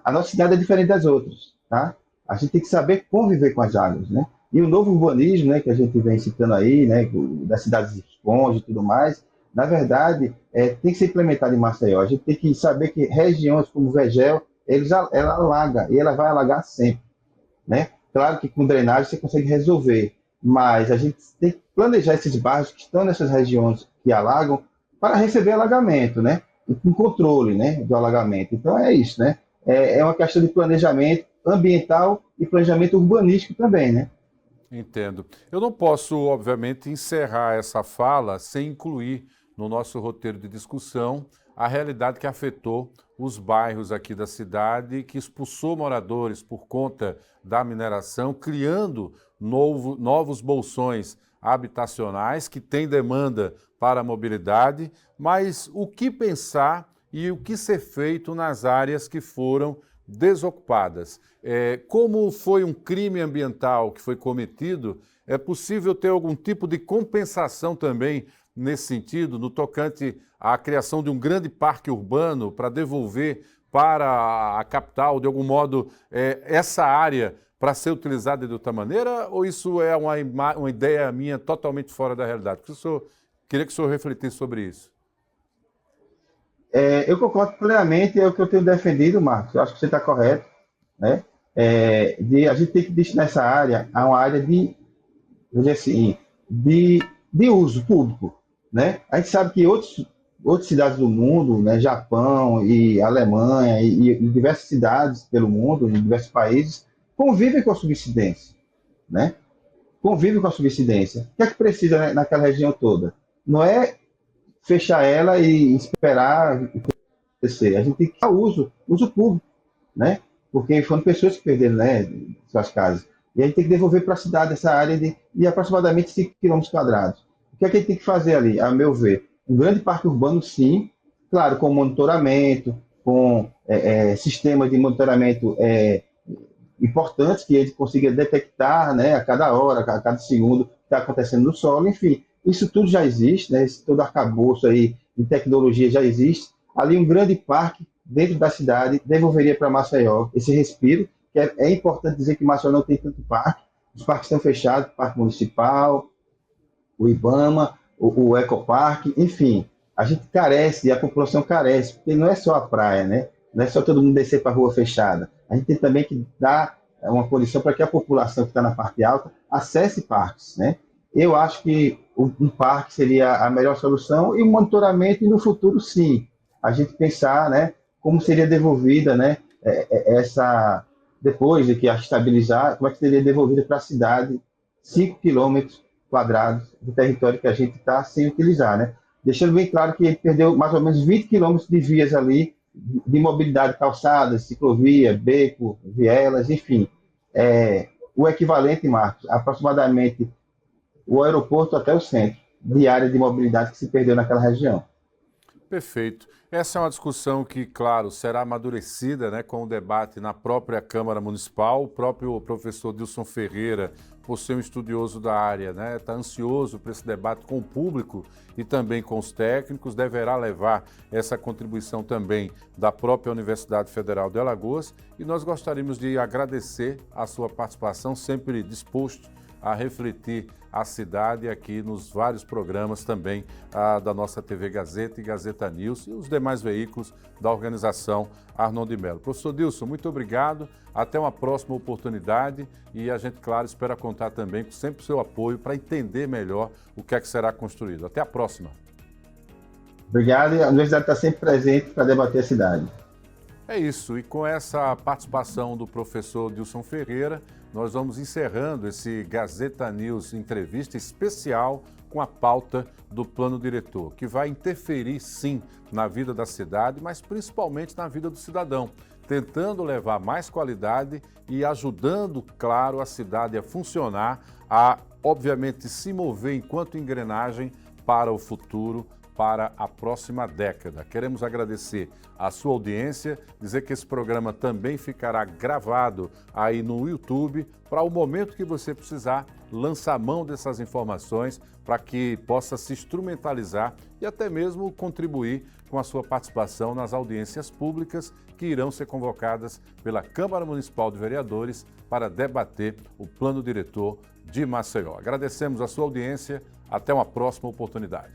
A nossa cidade é diferente das outras, tá? A gente tem que saber conviver com as águas, né? E o novo urbanismo, né, que a gente vem citando aí, né, das cidades de esponja e tudo mais, na verdade, tem que ser implementado em Maceió. A gente tem que saber que regiões como Vegel, ela alaga, e ela vai alagar sempre, né? Claro que com drenagem você consegue resolver, mas a gente tem que planejar esses bairros que estão nessas regiões que alagam para receber alagamento, né? E com controle, né, do alagamento. Então é isso, né? É uma questão de planejamento ambiental e planejamento urbanístico também, né?
Entendo. Eu não posso, obviamente, encerrar essa fala sem incluir no nosso roteiro de discussão a realidade que afetou os bairros aqui da cidade, que expulsou moradores por conta da mineração, criando novos bolsões habitacionais que têm demanda para a mobilidade, mas o que pensar e o que ser feito nas áreas que foram desocupadas. Como foi um crime ambiental que foi cometido, é possível ter algum tipo de compensação também nesse sentido, no tocante à criação de um grande parque urbano para devolver para a capital, de algum modo, essa área para ser utilizada de outra maneira, ou isso é uma ideia minha totalmente fora da realidade? Queria que o senhor refletisse sobre isso.
Eu concordo plenamente, é o que eu tenho defendido, Marcos. Eu acho que você está correto, né? A gente tem que destinar essa área a uma área vamos dizer assim, de uso público, né? A gente sabe que outras cidades do mundo, né, Japão e Alemanha e diversas cidades pelo mundo, em diversos países, convivem com a subsidência, né? Convivem com a subsidência. O que é que precisa, né, naquela região toda? Não é fechar ela e esperar acontecer. A gente tem que dar uso público, né? Porque foram pessoas que perderam, né, suas casas. E a gente tem que devolver para a cidade essa área de aproximadamente 5 quilômetros quadrados. O que é que a gente tem que fazer ali, a meu ver? Um grande parque urbano, sim, claro, com monitoramento, com sistemas de monitoramento importantes, que ele consiga detectar, né, a cada hora, a cada segundo, o que está acontecendo no solo, enfim. Isso tudo já existe, né? Todo arcabouço aí de tecnologia já existe. Ali um grande parque dentro da cidade devolveria para Maceió esse respiro, que é importante dizer que Maceió não tem tanto parque. Os parques estão fechados, o Parque Municipal, o IBAMA, o Ecoparque, enfim. A gente carece, a população carece, porque não é só a praia, né? Não é só todo mundo descer para a rua fechada. A gente tem também que dar uma condição para que a população que está na parte alta acesse parques, né? Eu acho que um parque seria a melhor solução e o monitoramento, e no futuro, sim, a gente pensar, né, como seria devolvida, né, depois de que a estabilizar, como é que seria devolvida para a cidade 5 quilômetros quadrados do território que a gente está sem utilizar, né? deixando bem claro que ele perdeu mais ou menos 20 quilômetros de vias ali, de mobilidade, calçadas, ciclovia, beco, vielas, enfim. O equivalente, Marcos, aproximadamente o aeroporto até o centro, de área de mobilidade que se perdeu naquela região.
Perfeito. Essa é uma discussão que, claro, será amadurecida, né, com o debate na própria Câmara Municipal. O próprio professor Dilson Ferreira, por ser um estudioso da área, né, está ansioso para esse debate com o público e também com os técnicos. Deverá levar essa contribuição também da própria Universidade Federal de Alagoas. E nós gostaríamos de agradecer a sua participação, sempre disposto a refletir a cidade aqui nos vários programas também da nossa TV Gazeta e Gazeta News e os demais veículos da organização Arnon de Mello. Professor Dilson, muito obrigado, até uma próxima oportunidade e a gente, claro, espera contar também com sempre o seu apoio para entender melhor o que é que será construído. Até a próxima.
Obrigado, e a universidade está sempre presente para debater a cidade.
É isso, e com essa participação do professor Dilson Ferreira, nós vamos encerrando esse Gazeta News entrevista especial com a pauta do plano diretor, que vai interferir sim na vida da cidade, mas principalmente na vida do cidadão, tentando levar mais qualidade e ajudando, claro, a cidade a funcionar, a, obviamente, se mover enquanto engrenagem para o futuro, para a próxima década. Queremos agradecer a sua audiência, dizer que esse programa também ficará gravado aí no YouTube para o momento que você precisar, lançar mão dessas informações para que possa se instrumentalizar e até mesmo contribuir com a sua participação nas audiências públicas que irão ser convocadas pela Câmara Municipal de Vereadores para debater o plano diretor de Maceió. Agradecemos a sua audiência, até uma próxima oportunidade.